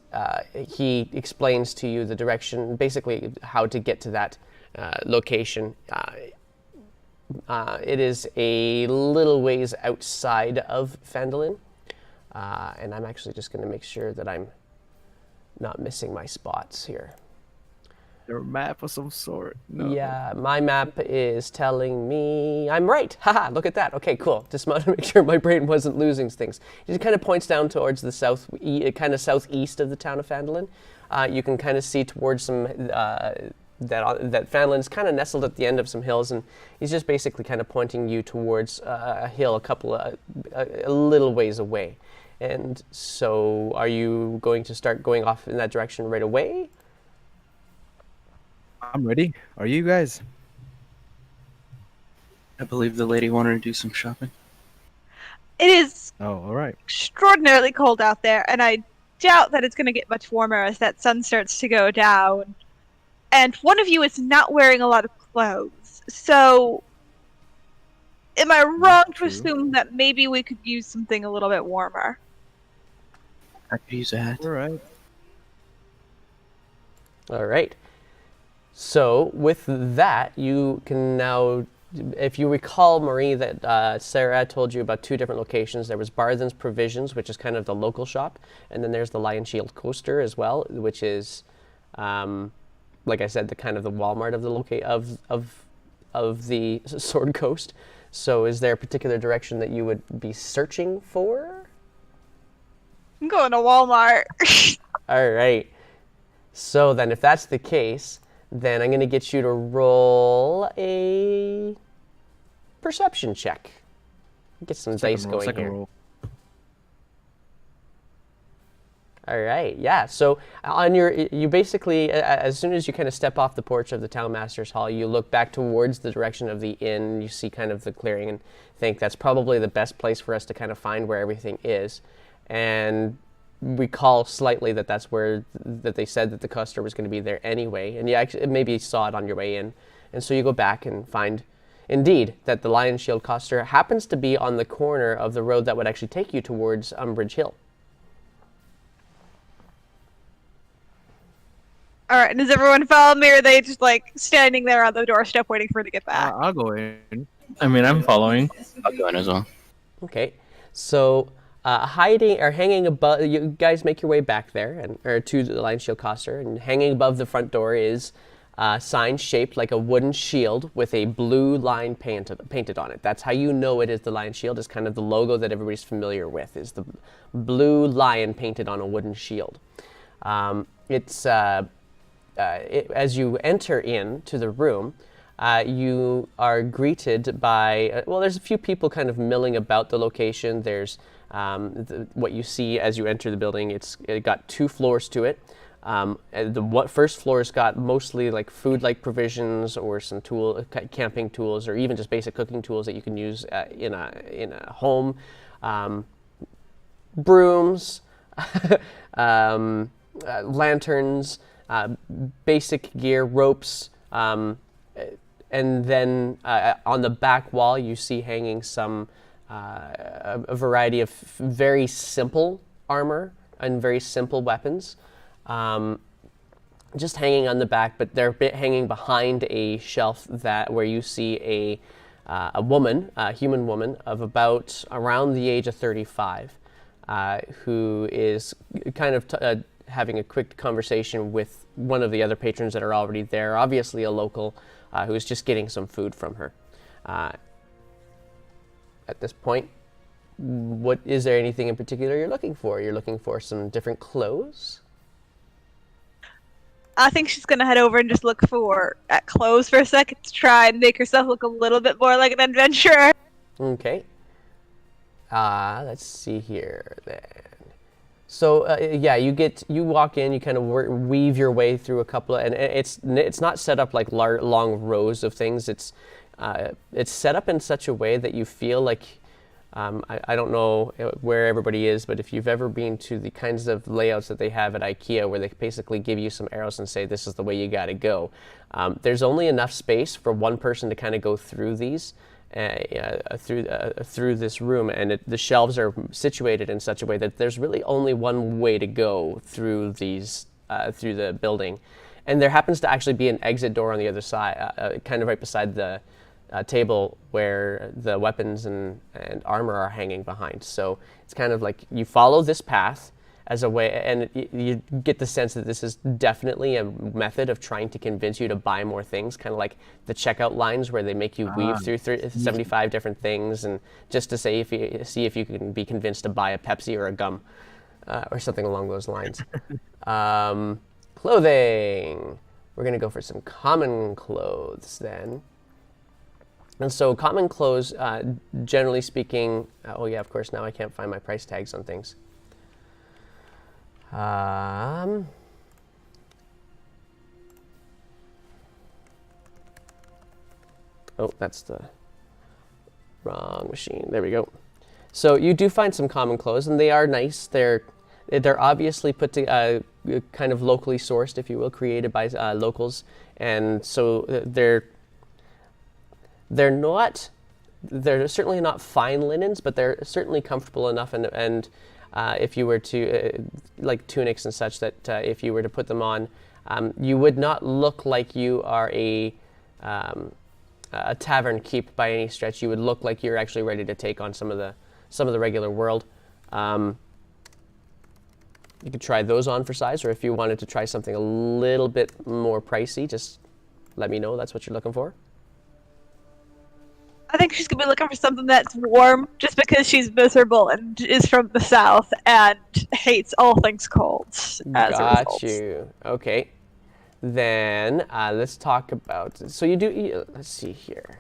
he explains to you the direction, basically how to get to that location. It is a little ways outside of Phandalin, and I'm actually just going to make sure that I'm not missing my spots here. Your map of some sort. No. Yeah, my map is telling me I'm right. Haha, look at that. Okay, cool. Just wanted to make sure my brain wasn't losing things. It kind of points down towards the southeast of the town of Phandalin. You can kind of see towards some that Phandalin is kind of nestled at the end of some hills, and he's just basically kind of pointing you towards a hill a little ways away. And so, are you going to start going off in that direction right away? I'm ready. Are you guys? I believe the lady wanted to do some shopping. It is Oh, all right. extraordinarily cold out there, and I doubt that it's going to get much warmer as that sun starts to go down. And one of you is not wearing a lot of clothes. So, am I wrong to True. assume that maybe we could use something a little bit warmer? I could use a hat. All right. All right. So with that, you can now, if you recall, Marie, that Sarah told you about two different locations. There was Barthen's Provisions, which is kind of the local shop, and then there's the Lion Shield Coaster as well, which is, like I said, the kind of the Walmart of the of the Sword Coast. So is there a particular direction that you would be searching for? I'm going to Walmart. All right. So then, if that's the case, then I'm going to get you to roll a perception check. Get some dice going Second here. roll. All right, yeah. So you basically, as soon as you kind of step off the porch of the Townmaster's Hall, you look back towards the direction of the inn. You see kind of the clearing and think that's probably the best place for us to kind of find where everything is. And recall slightly that's where that they said that the Custer was going to be there anyway, and you actually maybe saw it on your way in, and so you go back and find indeed that the Lion Shield Custer happens to be on the corner of the road that would actually take you towards Umbridge Hill. All right, does everyone follow me, or are they just like standing there on the doorstep waiting for it to get back? I'll go in. I mean, I'm following. I'll go in as well. Okay, so hiding or hanging above, you guys make your way back there or to the Lion Shield Coster, and hanging above the front door is a sign shaped like a wooden shield with a blue line painted on it. That's how you know it is the Lion Shield. Is kind of the logo that everybody's familiar with, is the blue lion painted on a wooden shield. As you enter into the room, you are greeted by, there's a few people kind of milling about the location. There's what you see as you enter the building. It got 2 floors to it. The first floor's got mostly like food-like provisions or some camping tools, or even just basic cooking tools that you can use in a home. Brooms, lanterns, basic gear, ropes, and then on the back wall you see hanging some a variety of very simple armor and very simple weapons, just hanging on the back, but they're hanging behind a shelf where you see a woman, a human woman of about around the age of 35, who is kind of having a quick conversation with one of the other patrons that are already there, obviously a local, who is just getting some food from her. At this point, is there anything in particular you're looking for? You're looking for some different clothes? I think she's gonna head over and just look at clothes for a second to try and make herself look a little bit more like an adventurer. Okay. Let's see here then. So yeah, you walk in, you kind of weave your way through a couple of, and it's not set up like long rows of things. It's set up in such a way that you feel like, I don't know where everybody is, but if you've ever been to the kinds of layouts that they have at IKEA, where they basically give you some arrows and say, this is the way you got to go, there's only enough space for one person to kind of go through these, through this room, and the shelves are situated in such a way that there's really only one way to go through these, through the building. And there happens to actually be an exit door on the other side, kind of right beside the table where the weapons and armor are hanging behind. So it's kind of like you follow this path as a way, and you get the sense that this is definitely a method of trying to convince you to buy more things, kind of like the checkout lines where they make you weave through 75 different things, and just to see if you can be convinced to buy a Pepsi or a gum or something along those lines. Clothing. We're going to go for some common clothes then. And so common clothes, generally speaking, oh yeah, of course, now I can't find my price tags on things. Oh, that's the wrong machine. There we go. So you do find some common clothes, and they are nice. They're obviously put to kind of locally sourced, if you will, created by locals, and so they're certainly not fine linens, but they're certainly comfortable enough, and if you were to like tunics and such, that if you were to put them on, you would not look like you are a tavern keep by any stretch. You would look like you're actually ready to take on some of the regular world. You could try those on for size, or if you wanted to try something a little bit more pricey, just let me know that's what you're looking for. I think she's gonna be looking for something that's warm, just because she's miserable and is from the south and hates all things cold. Got you. Okay. Then let's talk about. So you do. Let's see here.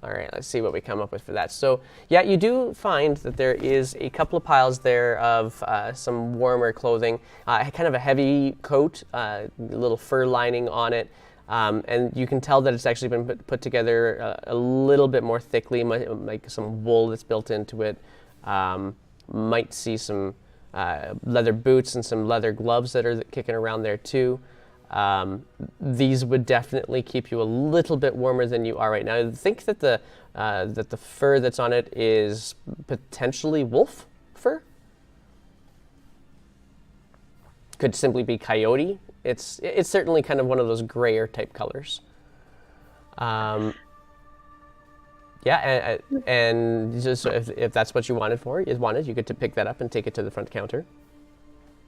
All right, let's see what we come up with for that. So yeah, you do find that there is a couple of piles there of some warmer clothing, kind of a heavy coat, a little fur lining on it, and you can tell that it's actually been put together a little bit more thickly, like some wool that's built into it. Might see some leather boots and some leather gloves that are kicking around there too. These would definitely keep you a little bit warmer than you are right now. I think that the fur that's on it is potentially wolf fur. Could simply be coyote. It's certainly kind of one of those grayer type colors. Yeah, and just if that's what you wanted, you could pick that up and take it to the front counter.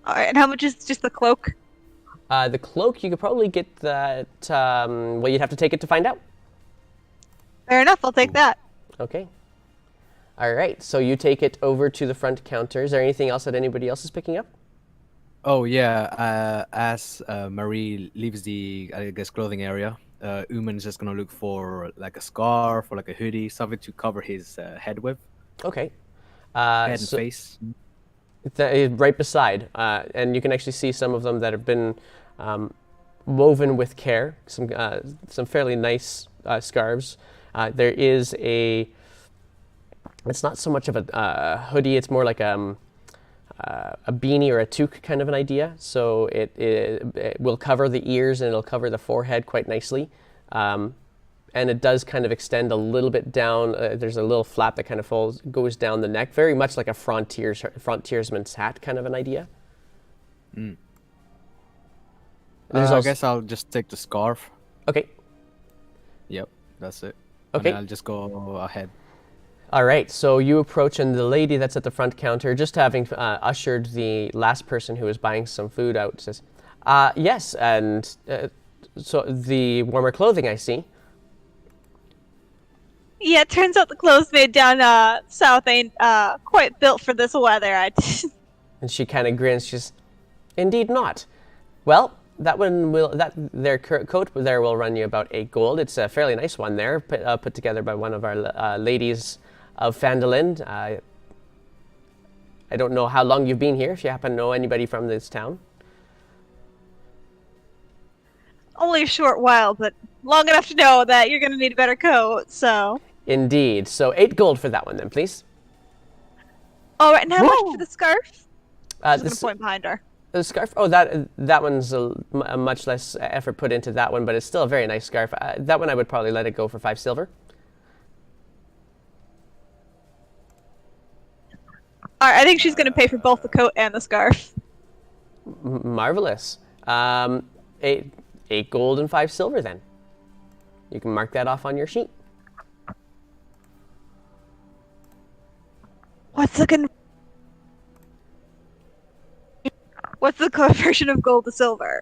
All right, and how much is just the cloak? The cloak, you could probably get that, well, you'd have to take it to find out. Fair enough, I'll take that. Okay. All right, so you take it over to the front counter. Is there anything else that anybody else is picking up? Oh yeah, as Marie leaves the, I guess, clothing area, Uman is just gonna look for like a scarf or like a hoodie, something to cover his head with. Okay. Head and face. Right beside, and you can actually see some of them that have been woven with care. Some fairly nice scarves. There is it's not so much of a hoodie. It's more like a beanie or a toque kind of an idea. So it will cover the ears and it'll cover the forehead quite nicely. And it does kind of extend a little bit down. There's a little flap that kind of goes down the neck, very much like a frontiersman's hat kind of an idea. I guess I'll just take the scarf. Okay. Yep, that's it. Okay. And I'll just go ahead. All right, so you approach, and the lady that's at the front counter, just having ushered the last person who was buying some food out, says, yes, and so the warmer clothing, I see. Yeah, it turns out the clothes made down south ain't quite built for this weather. And she kind of grins. She's, indeed not. Well, their coat there will run you about 8 gold. It's a fairly nice one there, put together by one of our ladies of Phandalin. I don't know how long you've been here, if you happen to know anybody from this town. Only a short while, but long enough to know that you're going to need a better coat, so... Indeed. So 8 gold for that one then, please. All right, and how much for the scarf? I'm just going This- to point behind her. The scarf, oh, that one's a much less effort put into that one, but it's still a very nice scarf. That one I would probably let it go for 5 silver. All right, I think she's going to pay for both the coat and the scarf. Marvelous. 8 gold and 5 silver then. You can mark that off on your sheet. What's the conversion of gold to silver?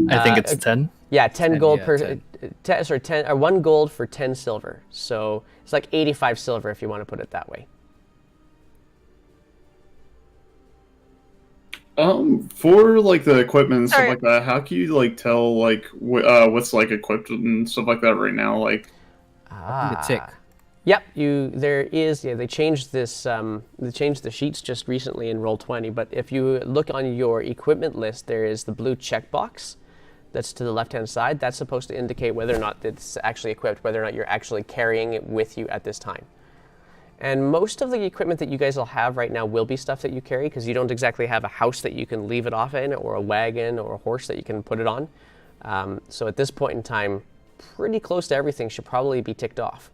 I think it's 10. Yeah, 10 gold per. 10. 10 or 1 gold for 10 silver. So it's like 85 silver if you want to put it that way. For like the equipment and stuff Sorry. like that, how can you like tell like what's like equipped and stuff like that right now? Like, The tick. Yep, there is. Yeah, they changed this. They changed the sheets just recently in Roll20. But if you look on your equipment list, there is the blue checkbox that's to the left-hand side. That's supposed to indicate whether or not it's actually equipped, whether or not you're actually carrying it with you at this time. And most of the equipment that you guys will have right now will be stuff that you carry, because you don't exactly have a house that you can leave it off in, or a wagon, or a horse that you can put it on. So at this point in time, pretty close to everything should probably be ticked off.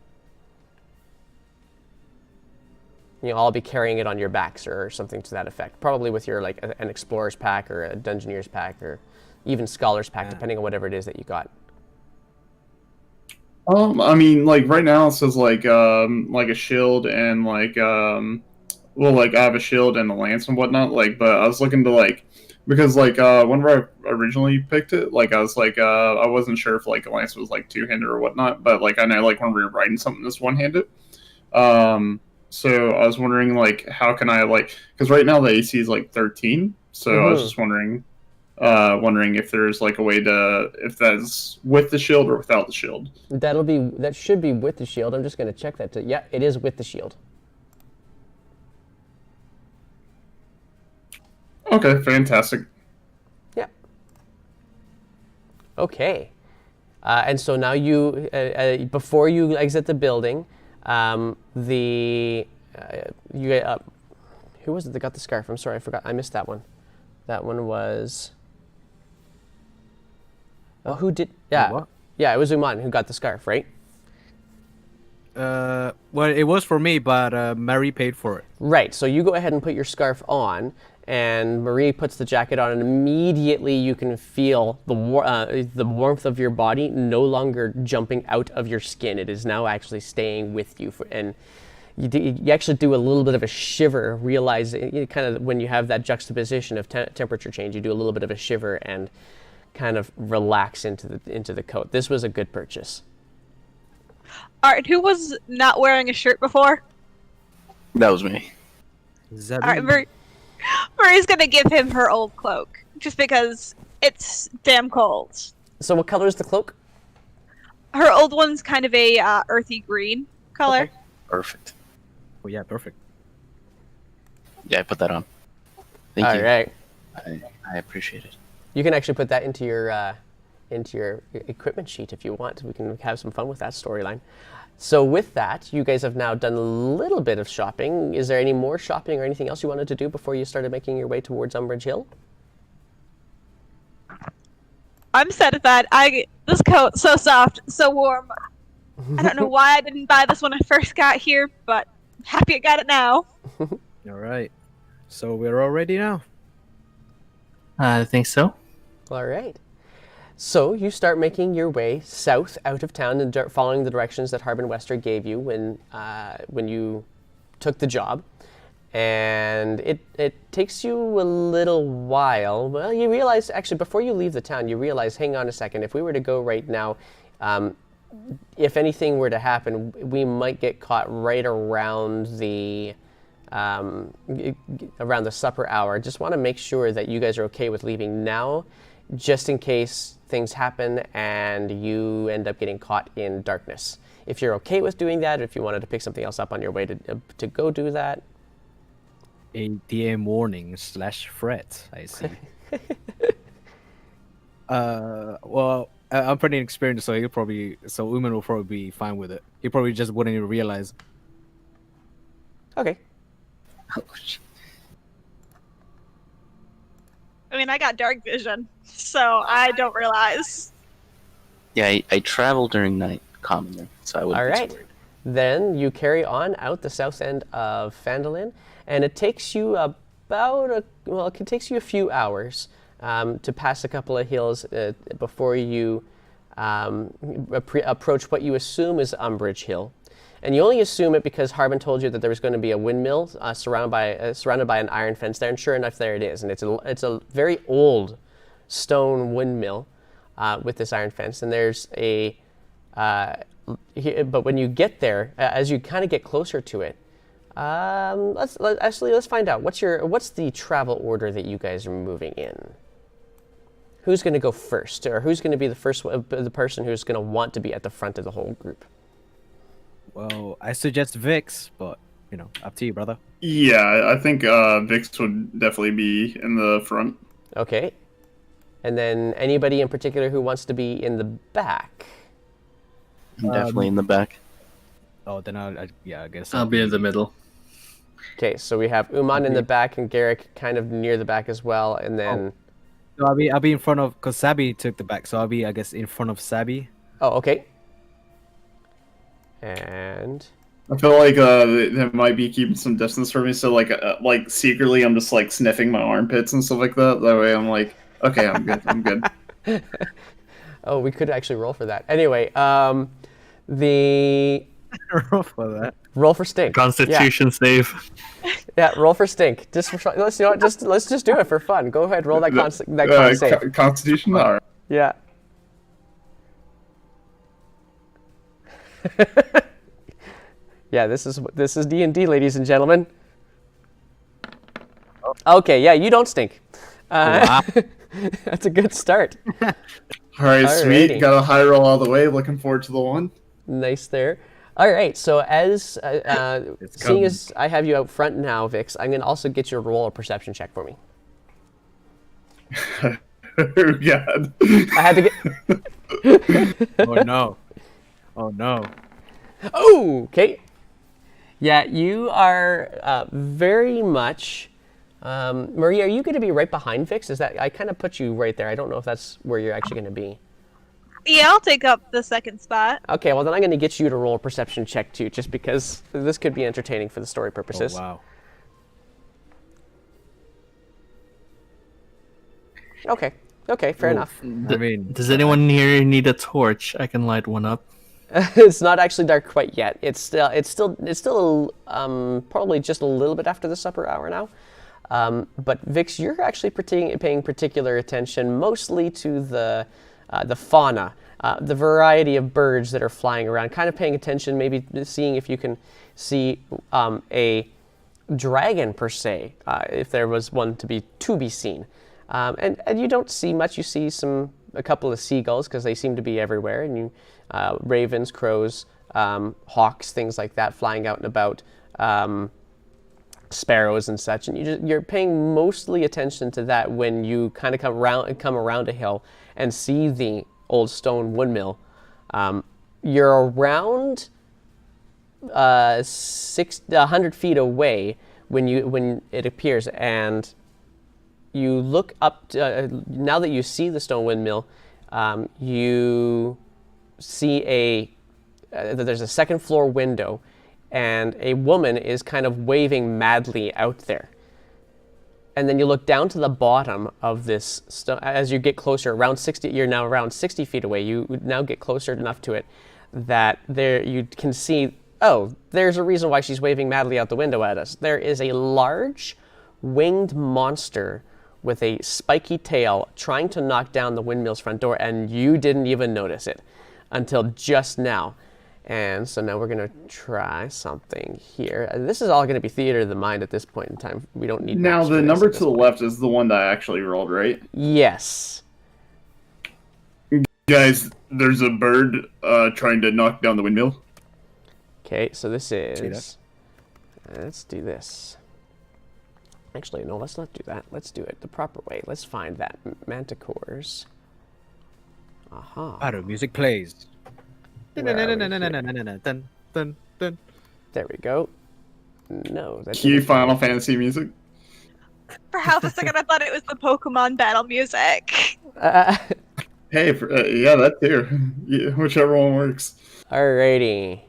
You'll all be carrying it on your backs or something to that effect. Probably with your like an explorer's pack or a dungeoneer's pack or even scholar's pack, depending on whatever it is that you got. I mean, like right now it says like a shield and like like I have a shield and a lance and whatnot. Like, but I was looking to like because like whenever I originally picked it, like I was like I wasn't sure if like a lance was like 2-handed or whatnot. But like I know like when we were writing something that's 1-handed. So I was wondering like how can I like because right now the AC is like 13. So I was just wondering if there's like a way to if that's with the shield or without the shield. That should be with the shield. I'm just going to check that. Yeah, it is with the shield. Okay, fantastic. Yeah. Okay. And so now you, before you exit the building, who was it that got the scarf? I'm sorry, I forgot. I missed that one. That one was. Oh, who did? Yeah, What? yeah, it was Uman who got the scarf, right? Well, it was for me, but Mary paid for it. Right. So you go ahead and put your scarf on, and Marie puts the jacket on, and immediately you can feel the warmth of your body no longer jumping out of your skin. It is now actually staying with you, and you actually do a little bit of a shiver, realizing kind of when you have that juxtaposition of temperature change, you do a little bit of a shiver and kind of relax into the coat. This was a good purchase. All right, who was not wearing a shirt before? That was me. All right, Marie's gonna give him her old cloak just because it's damn cold. So what color is the cloak? Her old one's kind of a earthy green color. Okay. Perfect. Oh yeah, perfect. Yeah, I put that on. Thank All you. right. I appreciate it. You can actually put that into your equipment sheet if you want. We can have some fun with that storyline. So with that, you guys have now done a little bit of shopping. Is there any more shopping or anything else you wanted to do before you started making your way towards Umbridge Hill? I'm satisfied. This coat's so soft, so warm. I don't know why I didn't buy this when I first got here, but I'm happy I got it now. All right. So we're all ready now. I think so. All right. So you start making your way south out of town and following the directions that Harbin Wester gave you when you took the job. And it takes you a little while. Well, you realize, actually, before you leave the town, you realize, hang on a second, if we were to go right now, if anything were to happen, we might get caught right around the supper hour. Just want to make sure that you guys are okay with leaving now, just in case things happen and you end up getting caught in darkness. If you're okay with doing that, or if you wanted to pick something else up on your way to go do that. A DM warning / threat, I see. Well, I'm pretty experienced, so Uman will probably be fine with it. He probably just wouldn't even realize. Okay. I mean, I got dark vision, so I don't realize. Yeah, I travel during night commonly, so I wouldn't All be right. too worried. Then you carry on out the south end of Phandalin, and it takes you it takes you a few hours to pass a couple of hills before you approach what you assume is Umbridge Hill. And you only assume it because Harbin told you that there was going to be a windmill surrounded by an iron fence there, and sure enough, there it is. And it's a very old stone windmill with this iron fence. And there's but when you get there, as you kind of get closer to it, let's find out what's the travel order that you guys are moving in. Who's going to go first, or who's going to be the person who's going to want to be at the front of the whole group? Well, I suggest Vix, but up to you, brother. Yeah, I think Vix would definitely be in the front. Okay. And then anybody in particular who wants to be in the back? I'm definitely in the back. Oh, then I guess I'll be in the middle. Okay, so we have Uman in the back and Garrick kind of near the back as well, and then. So I'll be in front of, because Sabi took the back, so I'll be, I guess, in front of Sabi. Oh, okay. And. I feel like they might be keeping some distance from me, so like secretly I'm just like sniffing my armpits and stuff like that. That way I'm like, okay, I'm good. I'm good. Oh, we could actually roll for that. Anyway, the Roll for that. roll for stink. Constitution save. Yeah, roll for stink. Just for fun. Let's just do it for fun. Go ahead, roll that con save. Constitution. All right. Yeah. Yeah, this is D&D, ladies and gentlemen. Okay, yeah, you don't stink. Wow. That's a good start. All right, Alrighty. sweet. Got a high roll all the way. Looking forward to the one. Nice there. All right, so as seeing coming. as I have you out front now, Vix, I'm going to also get you to roll a perception check for me. Oh God. I had to get. Oh no. Oh no. Oh, okay. Yeah, you are very much. Marie, are you going to be right behind Vix? Is that I kind of put you right there? I don't know if that's where you're actually going to be. Yeah, I'll take up the second spot. Okay, well then I'm going to get you to roll a perception check too, just because this could be entertaining for the story purposes. Oh, wow. Okay, fair enough. I mean, Does anyone here need a torch? I can light one up. It's not actually dark quite yet. It's still probably just a little bit after the supper hour now. But Vix, you're actually paying particular attention mostly to the fauna, the variety of birds that are flying around. Kind of paying attention, maybe seeing if you can see a dragon per se, if there was one to be seen. And you don't see much. You see a couple of seagulls because they seem to be everywhere, and ravens, crows, hawks, things like that, flying out and about, sparrows and such. And you're paying mostly attention to that when you kind of come around a hill and see the old stone windmill. You're around 100 feet away when it appears, and you look up now that you see the stone windmill. you see there's a second floor window, and a woman is kind of waving madly out there. And then you look down to the bottom of this as you get closer, you're now around 60 feet away. You now get closer enough to it that there you can see, oh, there's a reason why she's waving madly out the window at us. There is a large winged monster with a spiky tail trying to knock down the windmill's front door, and you didn't even notice it until just now. And so now we're going to try something here. This is all going to be theater of the mind at this point in time. We don't need Now, maps for the this number at to this the point. left is the one that I actually rolled, right? Yes. Guys, there's a bird trying to knock down the windmill. Okay, so this is... that. Let's do this. Actually, no, let's not do that. Let's do it the proper way. Let's find that manticores. Aha. Battle music plays. Where are we Dun, dun, dun. There we go. No, that's... Cue Final Fantasy music. For half a second, I thought it was the Pokemon battle music. Hey, yeah, that too. Yeah, whichever one works. Alrighty.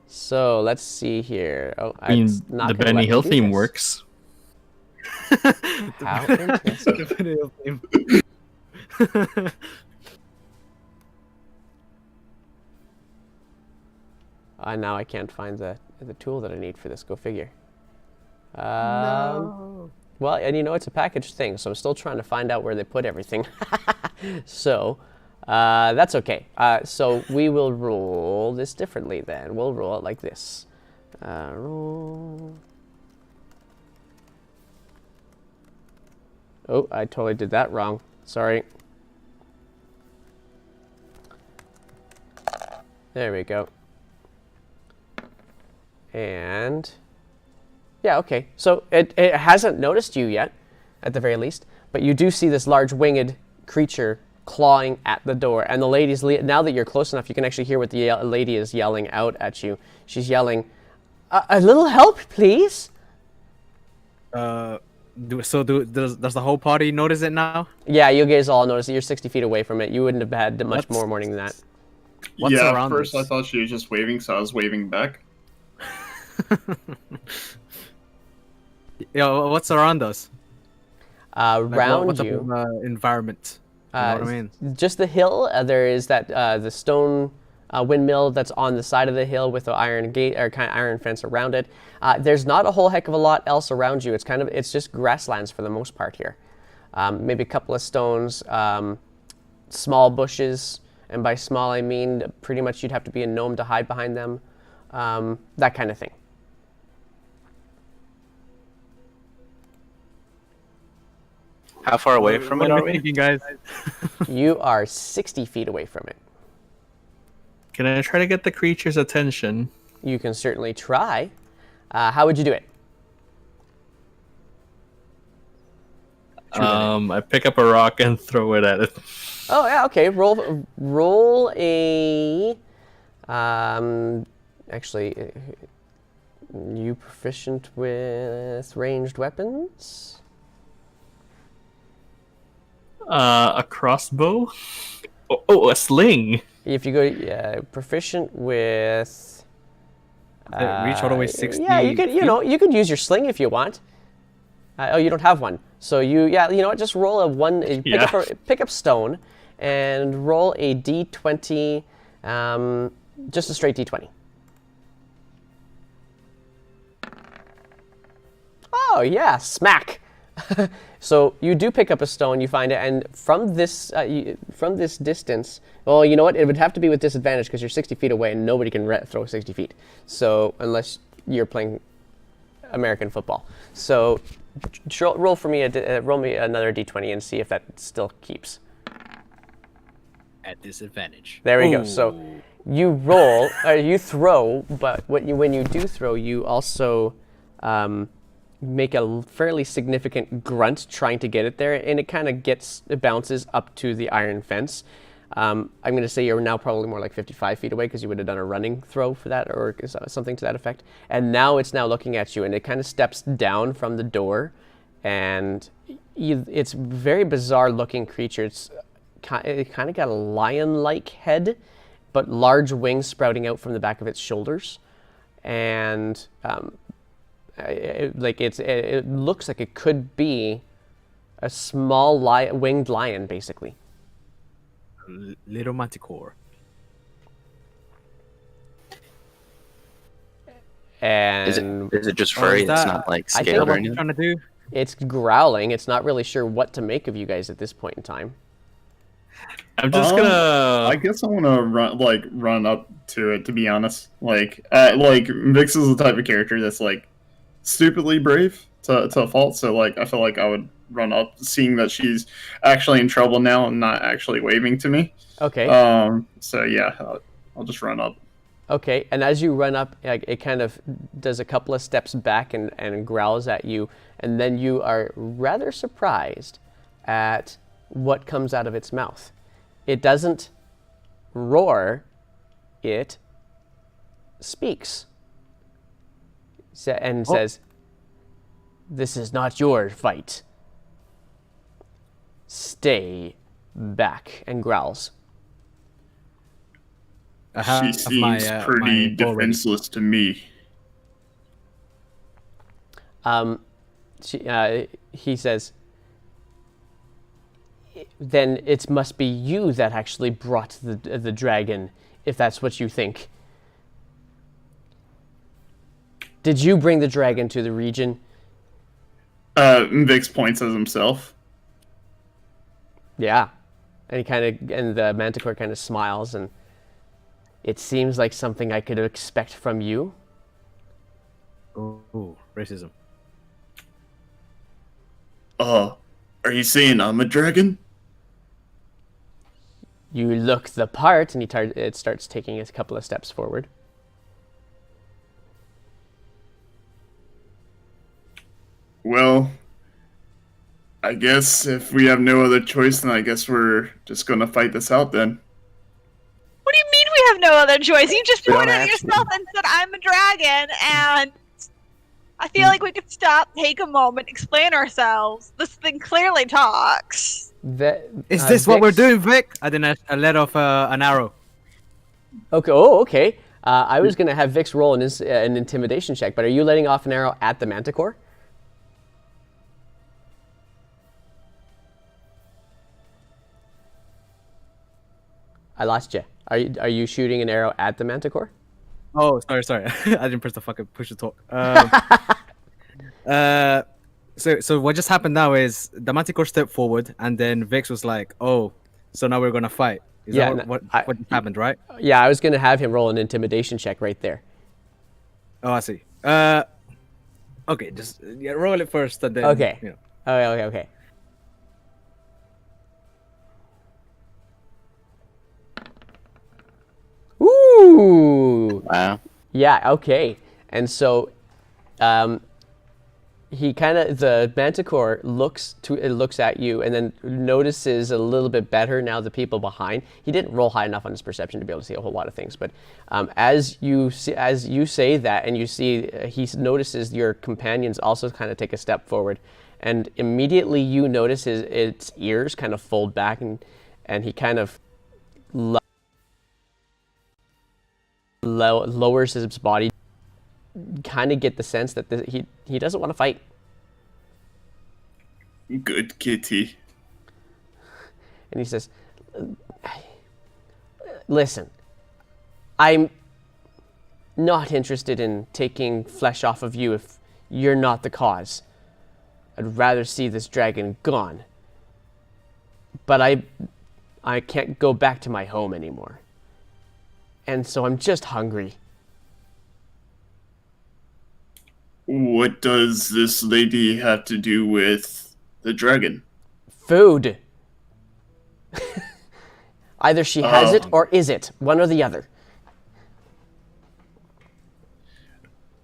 So let's see here. Oh, I mean, it's not the gonna Benny let me Hill do theme this. works. How interesting. The video theme. Now I can't find the tool that I need for this. Go figure. No. Well, and you know, it's a packaged thing, so I'm still trying to find out where they put everything. So, that's okay. So we will roll this differently then. We'll roll it like this. Roll. Oh, I totally did that wrong. Sorry. There we go. And... yeah, okay. So it hasn't noticed you yet, at the very least, but you do see this large winged creature clawing at the door. And the lady's, now that you're close enough, you can actually hear what the lady is yelling out at you. She's yelling, a little help, please? Does the whole party notice it now? Yeah, you guys all notice that you're 60 feet away from it. You wouldn't have had much What's- more warning than that. What's yeah, at around first this? I thought she was just waving, so I was waving back. Yeah, what's around us? Like, Around what type you, of, environment? You know what I mean? just the hill. There is that the stone windmill that's on the side of the hill with the iron gate or kind of iron fence around it. There's not a whole heck of a lot else around you. It's just grasslands for the most part here. Maybe a couple of stones, small bushes, and by small I mean pretty much you'd have to be a gnome to hide behind them. That kind of thing. How far away from What it are are we we? thinking, guys? You are 60 feet away from it. Can I try to get the creature's attention? You can certainly try. How would you do it? I pick up a rock and throw it at it. Oh yeah, okay. Roll a. Actually, you proficient with ranged weapons? A crossbow? Oh, a sling! If you go proficient with. Reach all the way 60 Yeah, you could. You could use your sling if you want. Oh, you don't have one. So you know what? Just roll a one. Pick up stone, and roll a d20. Just a straight d20. Oh yeah, smack. So you do pick up a stone, you find it, and from this distance, well, you know what? It would have to be with disadvantage because you're 60 feet away, and nobody can throw 60 feet. So unless you're playing American football, so roll for me. Roll me another d20 and see if that still keeps. At disadvantage. There we go. So you roll, you throw, but when you do throw, you also make a fairly significant grunt trying to get it there, and it kind of bounces up to the iron fence. I'm going to say you're now probably more like 55 feet away because you would have done a running throw for that or something to that effect. And now it's looking at you, and it kind of steps down from the door, and it's a very bizarre looking creature. It's it kind of got a lion-like head, but large wings sprouting out from the back of its shoulders, and it looks like it could be a small winged lion, basically. Little manticore. And Is it just furry? is It's that- not like I think scaled or What you anything? trying to do? it's growling. It's not really sure what to make of you guys at this point in time. I'm just I gonna. guess I want to run up to it. To be honest, like Vix is the type of character that's like stupidly brave to a fault. So like I feel like I would run up, seeing that she's actually in trouble now and not actually waving to me. Okay. So yeah, I'll just run up. Okay, and as you run up, it kind of does a couple of steps back and growls at you, and then you are rather surprised at what comes out of its mouth. It doesn't roar, it speaks. And says, "This is not your fight. Stay back," and growls. She seems pretty defenseless to me. He says, "Then it must be you that actually brought the dragon, if that's what you think. Did you bring the dragon to the region?" Vix points at himself. Yeah, and the manticore kind of smiles, and it seems like something I could expect from you. Ooh, racism. Are you saying I'm a dragon? You look the part, and it starts taking a couple of steps forward. Well, I guess if we have no other choice, then I guess we're just gonna fight this out then. What do you mean we have no other choice? You just We don't pointed at have to. yourself and said, I'm a dragon, and I feel like we could stop, take a moment, explain ourselves. This thing clearly talks. Is this what we're Vix- doing, Vic? I let off an arrow. Okay. Oh, okay. I was gonna have Vix roll an intimidation check, but are you letting off an arrow at the manticore? I lost you. Are you shooting an arrow at the manticore? Oh, sorry. I didn't press the fucking push to talk. So what just happened now is the manticore stepped forward, and then Vix was like, "Oh, so now we're gonna fight." Is Yeah, that what I- just happened, right? Yeah, I was gonna have him roll an intimidation check right there. Oh, I see. Okay, just roll it first, and then. Okay. You know. Okay. Ooh. Wow. Yeah. Okay. And so, the manticore looks at you and then notices a little bit better now the people behind. He didn't roll high enough on his perception to be able to see a whole lot of things, but as you say that, and you see he notices your companions also kind of take a step forward, and immediately you notice its ears kind of fold back, and he kind of lowers his body. Kind of get the sense that he doesn't want to fight. Good kitty. And he says, "Listen, I'm not interested in taking flesh off of you if you're not the cause. I'd rather see this dragon gone. But I can't go back to my home anymore. And so I'm just hungry." What does this lady have to do with the dragon? Food. Either she has Oh. it or is it. One or the other.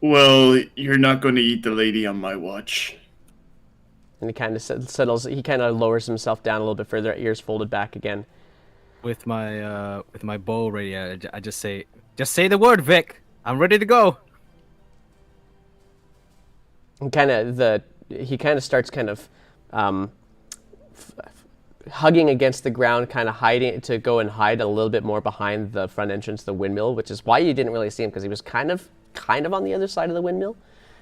Well, you're not going to eat the lady on my watch. And he kind of settles. He kind of lowers himself down a little bit further, ears folded back again. With my bow ready, I just say the word, Vic. I'm ready to go. And he kind of starts kind of hugging against the ground, kind of hiding to go and hide a little bit more behind the front entrance of the windmill, which is why you didn't really see him, because he was kind of on the other side of the windmill,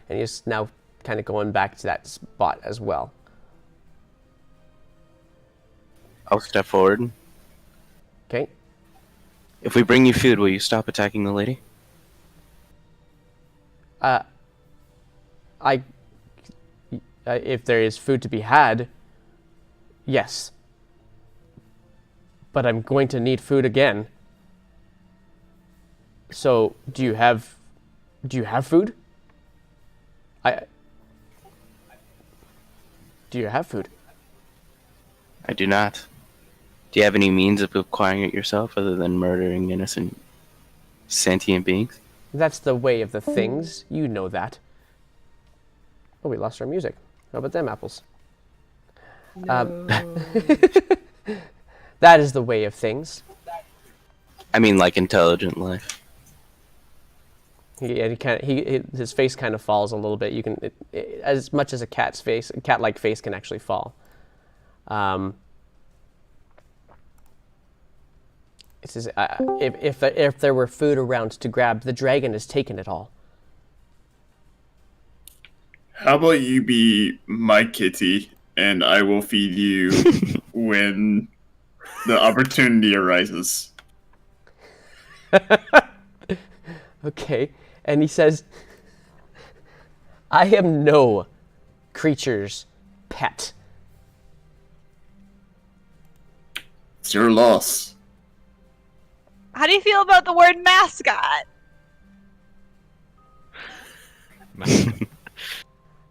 and he's now kind of going back to that spot as well. I'll step forward. Okay. If we bring you food, will you stop attacking the lady? If there is food to be had, yes. But I'm going to need food again. So, do you have food? Do you have food? I do not. Do you have any means of acquiring it yourself other than murdering innocent sentient beings? That's the way of the things. You know that. Oh, we lost our music. How about them apples? That is the way of things. I mean, like intelligent life. His face kind of falls a little bit. You can, as much as a cat-like face can actually fall. It says, if there were food around to grab, the dragon has taken it all. How about you be my kitty, and I will feed you when the opportunity arises. Okay. And he says, I am no creature's pet. It's your loss. How do you feel about the word mascot?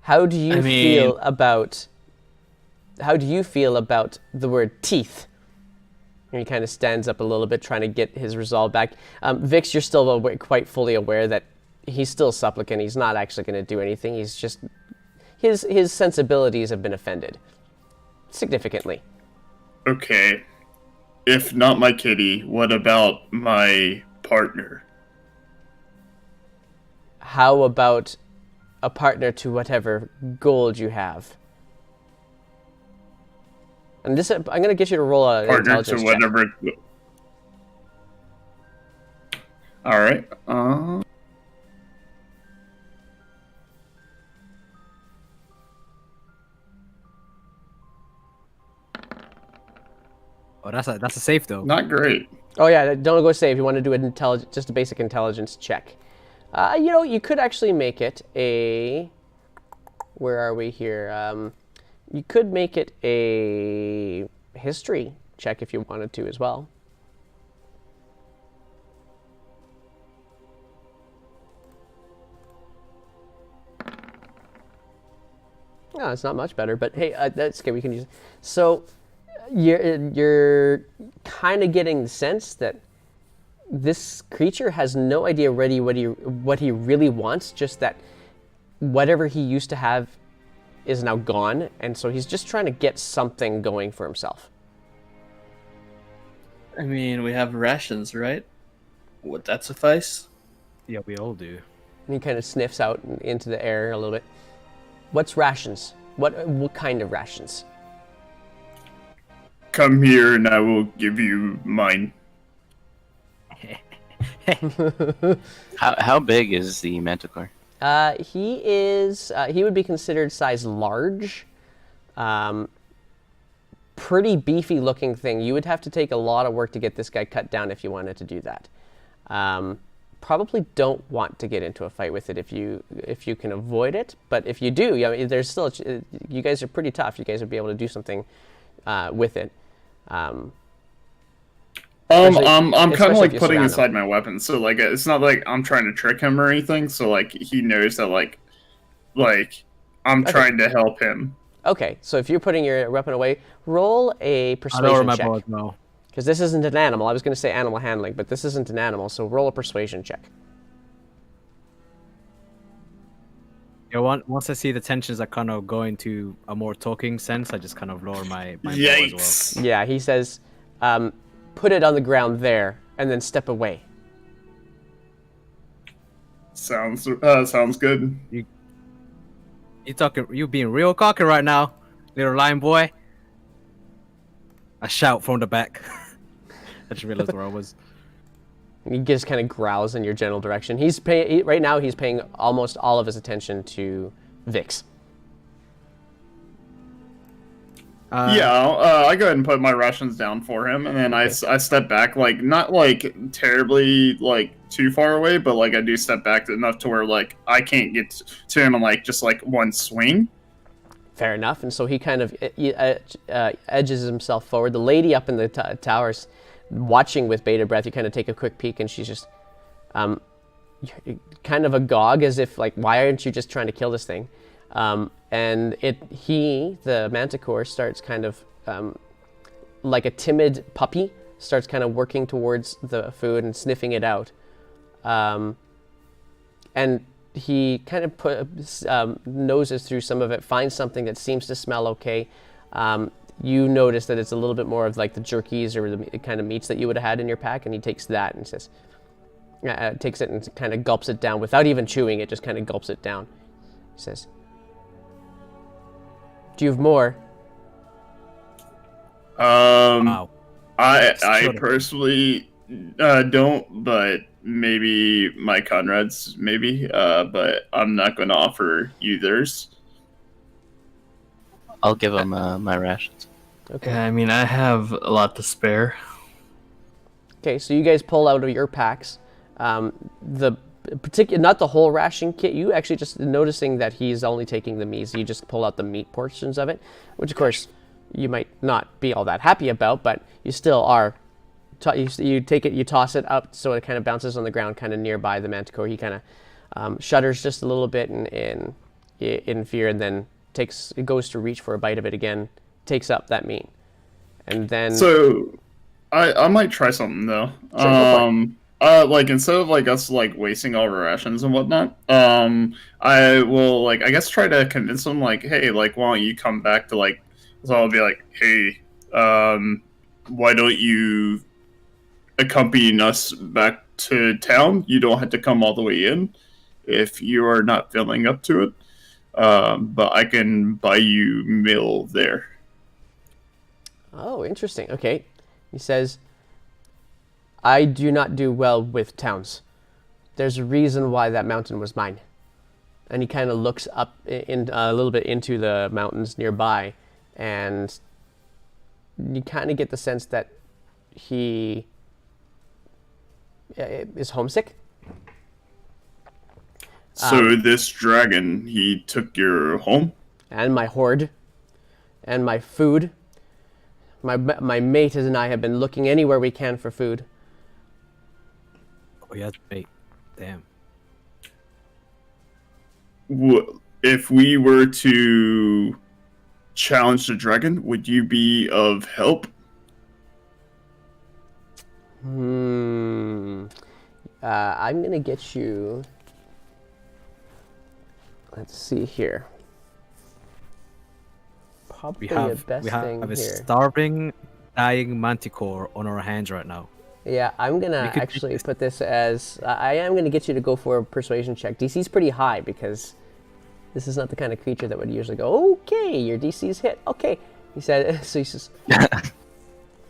How do you feel about the word teeth? And he kind of stands up a little bit, trying to get his resolve back. Vix, you're still quite fully aware that he's still supplicant. He's not actually going to do anything. He's just his sensibilities have been offended significantly. Okay. If not my kitty, what about my partner? How about a partner to whatever gold you have? And this, I'm going to get you to roll an Partner intelligence to check. whatever. All right. Oh, that's a safe though. Not great. Oh yeah, don't go save. You want to do just a basic intelligence check. You could actually make it a. Where are we here? You could make it a history check if you wanted to as well. No, it's not much better, but hey, that's okay. We can use. So, you're kind of getting the sense that this creature has no idea already what he really wants. Just that whatever he used to have is now gone, and so he's just trying to get something going for himself. I mean, we have rations, right? Would that suffice? Yeah, we all do. And he kind of sniffs out into the air a little bit. What's rations? What kind of rations? Come here and I will give you mine. How big is the manticore? He would be considered size large. Pretty beefy looking thing. You would have to take a lot of work to get this guy cut down if you wanted to do that. Probably don't want to get into a fight with it if you can avoid it. But if you do, there's still you guys are pretty tough. You guys would be able to do something with it. I'm kind of like putting him. aside my weapon, so like it's not like I'm trying to trick him or anything. So like he knows that like I'm trying to help him. Okay, so if you're putting your weapon away, roll a persuasion check. Because this isn't an animal. I was going to say animal handling, but this isn't an animal, so roll a persuasion check. Yeah, once I see the tensions are kind of going to a more talking sense, I just kind of lower my bow as well. Yeah, he says, put it on the ground there, and then step away. Sounds good. You being real cocky right now, little lion boy. I shout from the back. I just realized where I was. He just kind of growls in your general direction. Right now he's paying almost all of his attention to Vix. I go ahead and put my rations down for him, and then I step back, like not like terribly like too far away, but like I do step back enough to where like I can't get to him in like just like one swing. Fair enough. And so he kind of edges himself forward. The lady up in the towers, watching with bated breath, you kind of take a quick peek, and she's just kind of agog, as if like, why aren't you just trying to kill this thing? And the manticore, starts kind of like a timid puppy, starts kind of working towards the food and sniffing it out. And he kind of noses through some of it, finds something that seems to smell okay. You notice that it's a little bit more of like the jerkies or the kind of meats that you would have had in your pack, and he takes that and says, takes it and kind of gulps it down without even chewing it, just kind of gulps it down. He says, "Do you have more?" Wow. I personally don't, but maybe my comrades, maybe. But I'm not going to offer you theirs. I'll give him my rations. Okay. Yeah, I mean, I have a lot to spare. Okay, so you guys pull out of your packs. Not the whole ration kit. You actually just noticing that he's only taking the meat. So you just pull out the meat portions of it, which of course you might not be all that happy about, but you still are. You take it, you toss it up so it kind of bounces on the ground, kind of nearby the manticore. He kind of shudders just a little bit in fear, and then goes to reach for a bite of it again. Takes up that meat, and then. So, I might try something though. Sure, go for it. Like instead of like us like wasting all our rations and whatnot, I will like I guess try to convince them like, hey, like why don't you come back to like? So I'll be like, hey, why don't you accompany us back to town? You don't have to come all the way in if you are not feeling up to it. But I can buy you meal there. Oh, interesting. Okay. He says, "I do not do well with towns. There's a reason why that mountain was mine." And he kind of looks up in a little bit into the mountains nearby, and you kind of get the sense that he is homesick. So this dragon, he took your home? And my hoard, and my food. My mate and I have been looking anywhere we can for food. Oh yeah, mate. Damn. If we were to challenge the dragon, would you be of help? I'm gonna get you. Let's see here. Probably the best thing a here. starving, dying manticore on our hands right now. Yeah, I'm gonna actually put this as I am gonna get you to go for a persuasion check. DC's pretty high because this is not the kind of creature that would usually go, "Okay, your DC's hit." Okay, he said. So he says,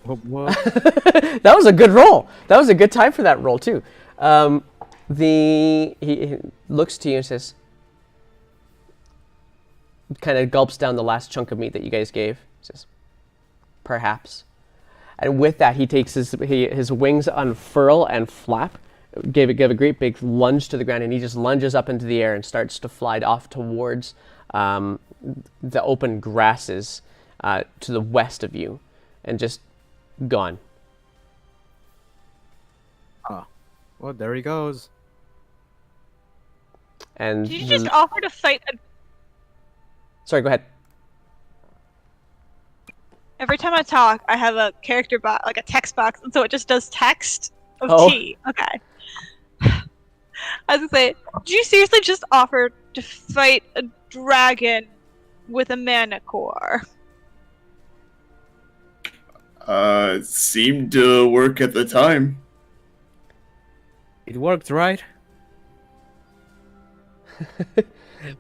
What? "That was a good roll. That was a good time for that roll too." He looks to you and says, kind of gulps down the last chunk of meat that you guys gave. He says, "Perhaps." And with that, he takes his wings unfurl and flap, gave a great big lunge to the ground, and he just lunges up into the air and starts to fly off towards the open grasses to the west of you, and just gone. Well, there he goes. And Did you just offer to fight a... Sorry, go ahead. Every time I talk, I have a character box, like a text box, and so it just does text of Oh. T. Okay. I was gonna say, did you seriously just offer to fight a dragon with a manicore? It seemed to work at the time. It worked, right?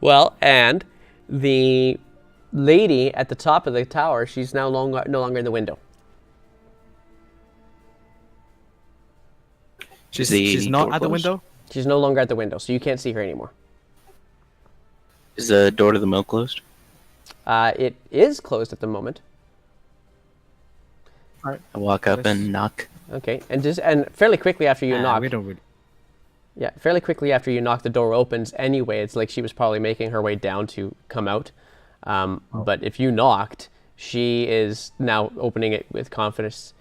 Well, and the lady at the top of the tower, she's now no longer in the window. She's not door at the closed? window. She's no longer at the window, so you can't see her anymore. Is the door to the mill closed? It is closed at the moment. I walk up and knock. Okay, and fairly quickly after you knock, We don't really. yeah, fairly quickly after you knock, the door opens anyway. It's like she was probably making her way down to come out. But if you knocked, she is now opening it with confidence.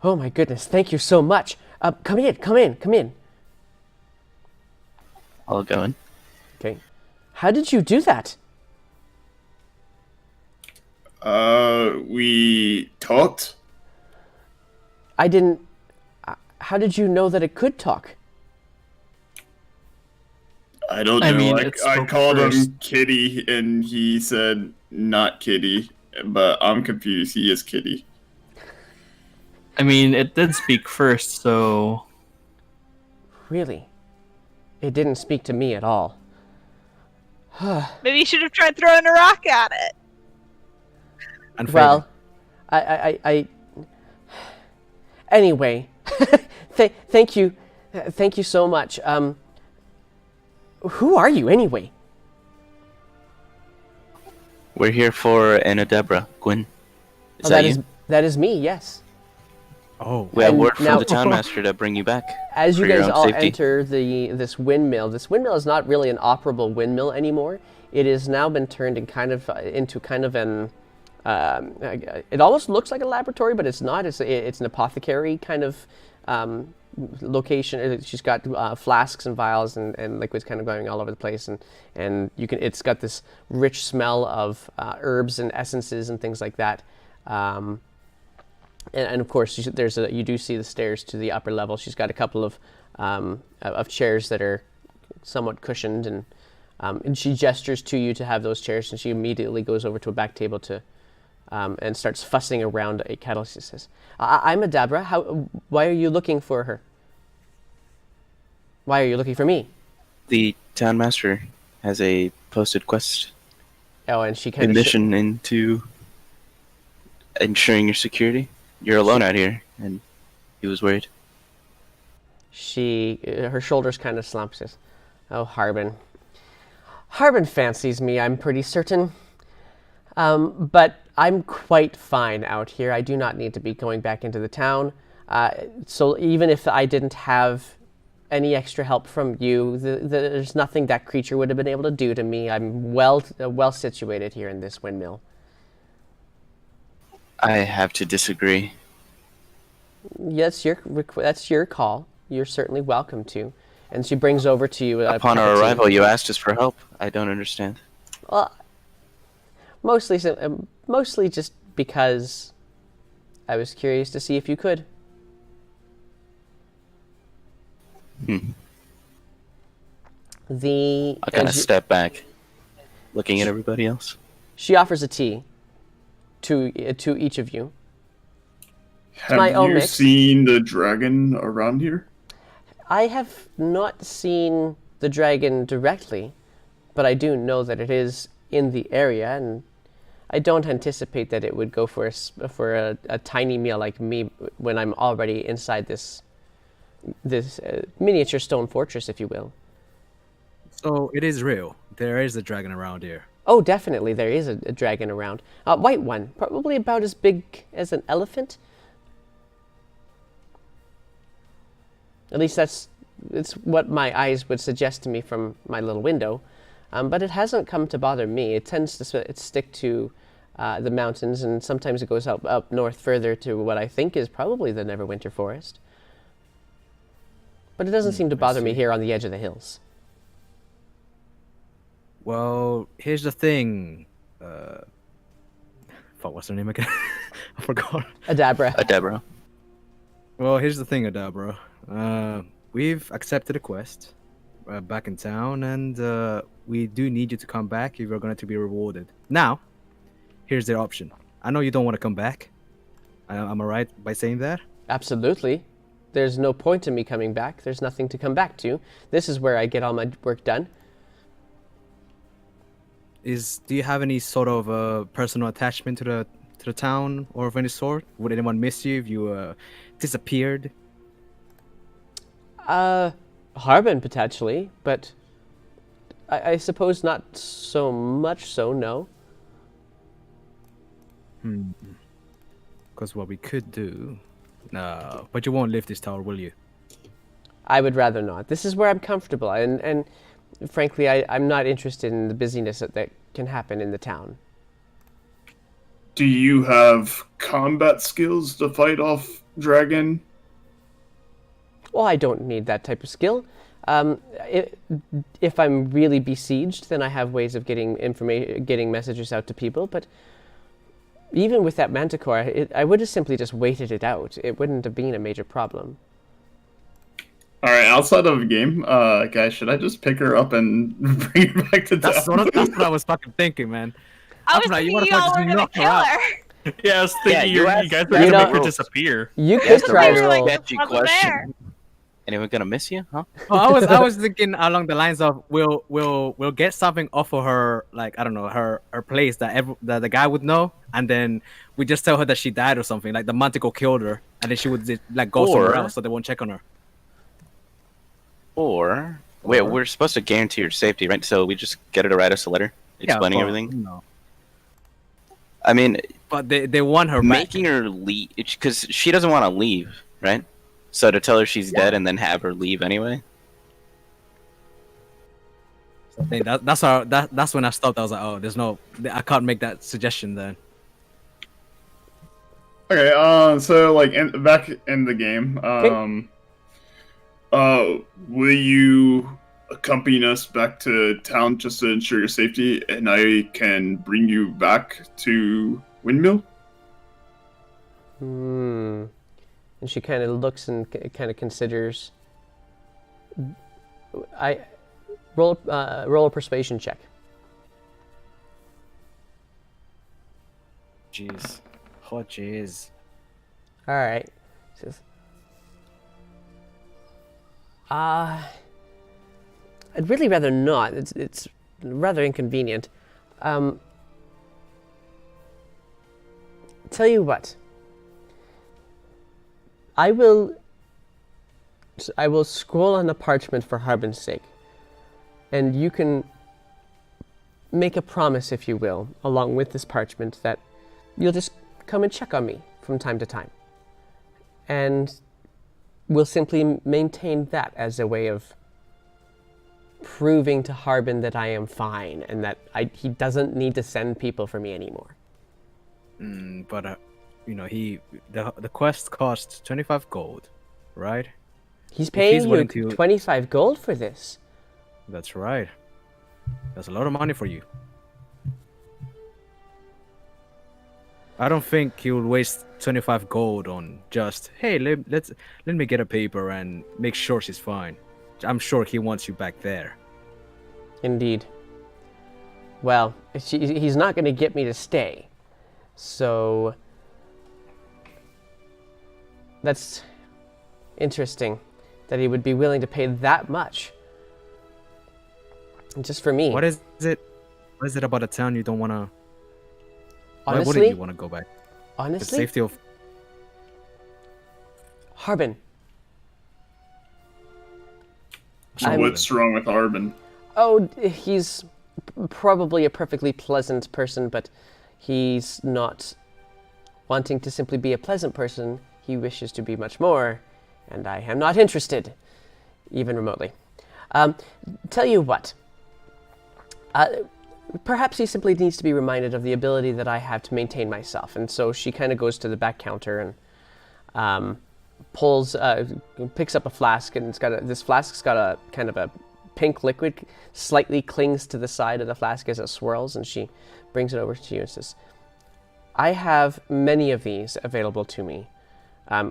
Oh my goodness, thank you so much. Come in. I'll go in. Okay. How did you do that? We talked. I didn't... How did you know that it could talk? I don't I know. mean, I it spoke called him first. Kitty, and he said not Kitty. But I'm confused. He is Kitty. I mean, it did speak first, so Really? It didn't speak to me at all. Maybe you should have tried throwing a rock at it. And Well, I anyway, thank you so much. Who are you anyway? We're here for Anna Deborah. Gwyn. Is Oh, that you? that is me. Yes. Oh, We have and word from now- the townmaster to bring you back. As you for your guys own all safety. enter this windmill is not really an operable windmill anymore. It has now been turned into kind of an. It almost looks like a laboratory, but it's not. It's an apothecary kind of location. She's got flasks and vials and liquids kind of going all over the place, and it's got this rich smell of herbs and essences and things like that. And of course, you do see the stairs to the upper level. She's got a couple of chairs that are somewhat cushioned, and she gestures to you to have those chairs, and she immediately goes over to a back table and starts fussing around a kettle. She says, "I'm Adabra. Why are you looking for her? Why are you looking for me?" The townmaster has a posted quest Oh, and she kind of mission into ensuring your security. You're alone out here, and he was worried. her shoulders kind of slump. Says, "Oh, Harbin fancies me, I'm pretty certain. But I'm quite fine out here. I do not need to be going back into the town. So even if I didn't have any extra help from you, there's nothing that creature would have been able to do to me. I'm well situated here in this windmill." I have to disagree. Yes, that's your call. You're certainly welcome to. And she brings over to you. Upon our arrival, you asked us for help. I don't understand. Well, mostly just because I was curious to see if you could. I kind and of step back, looking at everybody else. she offers a tea to each of you. Have my own you mix. seen the dragon around here? I have not seen the dragon directly, but I do know that it is in the area, and I don't anticipate that it would go for a tiny meal like me when I'm already inside this miniature stone fortress, if you will. so it is real. There is a dragon around here. Oh, definitely, there is a dragon around. A white one, probably about as big as an elephant. At least it's what my eyes would suggest to me from my little window. But it hasn't come to bother me. It tends to stick to the mountains, and sometimes it goes up north further to what I think is probably the Neverwinter Forest. But it doesn't seem to bother me here on the edge of the hills. Well, here's the thing. Fuck, what's her name again? I forgot. Adabra. Deborah. Well, here's the thing, Adabra. We've accepted a quest back in town, and we do need you to come back if you're going to be rewarded. Now, here's the option. I know you don't want to come back. Am I right by saying that? Absolutely. There's no point in me coming back. There's nothing to come back to. This is where I get all my work done. Do you have any sort of personal attachment to the town or of any sort? Would anyone miss you if you disappeared? Harbin potentially, but I suppose not so much so, no. Because what we could do. No, but you won't leave this tower, will you? I would rather not. This is where I'm comfortable, and frankly, I'm not interested in the busyness that can happen in the town. Do you have combat skills to fight off dragon? Well, I don't need that type of skill. If I'm really besieged, then I have ways of getting messages out to people. But even with that manticore, I would have simply just waited it out. It wouldn't have been a major problem. All right, outside of a game, guys, should I just pick her up and bring her back to That's town? what I was fucking thinking, man. I was like, you thinking wanna y'all fucking were gonna knock her kill out. her. Yeah, I was thinking you you guys were You gonna know- make her disappear. You could That's a try real roll. sketchy Wasn't question. there. Anyone gonna miss you, huh? Oh, I was thinking along the lines of we'll get something off of her, like I don't know, her place that the guy would know, and then we just tell her that she died or something, like the manticore killed her, and then she would like go somewhere Or- else so they won't check on her. Or wait, we're supposed to guarantee your safety, right? So we just get her to write us a letter explaining but, everything. No, I mean, but they want her back. making her leave because she doesn't want to leave, right? So to tell her she's dead and then have her leave anyway. I think that's when I stopped. I was like, oh, I can't make that suggestion then. Okay, so like back in the game, will you accompany us back to town just to ensure your safety, and I can bring you back to Windmill? Hmm. And she kind of looks and kind of considers. I roll a persuasion check. Jeez, oh jeez. All right. Says, I'd really rather not. It's rather inconvenient. Tell you what. I will scroll on the parchment for Harbin's sake, and you can make a promise, if you will, along with this parchment, that you'll just come and check on me from time to time. And we'll simply maintain that as a way of proving to Harbin that I am fine and that he doesn't need to send people for me anymore. But you know, the quest costs 25 gold, right? He's paying he's you willing to- 25 gold for this. That's right. That's a lot of money for you. I don't think he'll waste 25 gold on just, hey, let me get a paper and make sure she's fine. I'm sure he wants you back there. Indeed. Well, he's not going to get me to stay. So that's interesting that he would be willing to pay that much. Just for me. What is it? What is it about a town you don't want to... Why Honestly, wouldn't you want to go back? The honestly, safety of... Harbin. So what's wrong with Arbin? Oh, he's probably a perfectly pleasant person, but he's not wanting to simply be a pleasant person. He wishes to be much more, and I am not interested, even remotely. Tell you what. Perhaps he simply needs to be reminded of the ability that I have to maintain myself. And so she kind of goes to the back counter and picks up a flask, and this flask's got a kind of a pink liquid, slightly clings to the side of the flask as it swirls, and she brings it over to you and says, I have many of these available to me.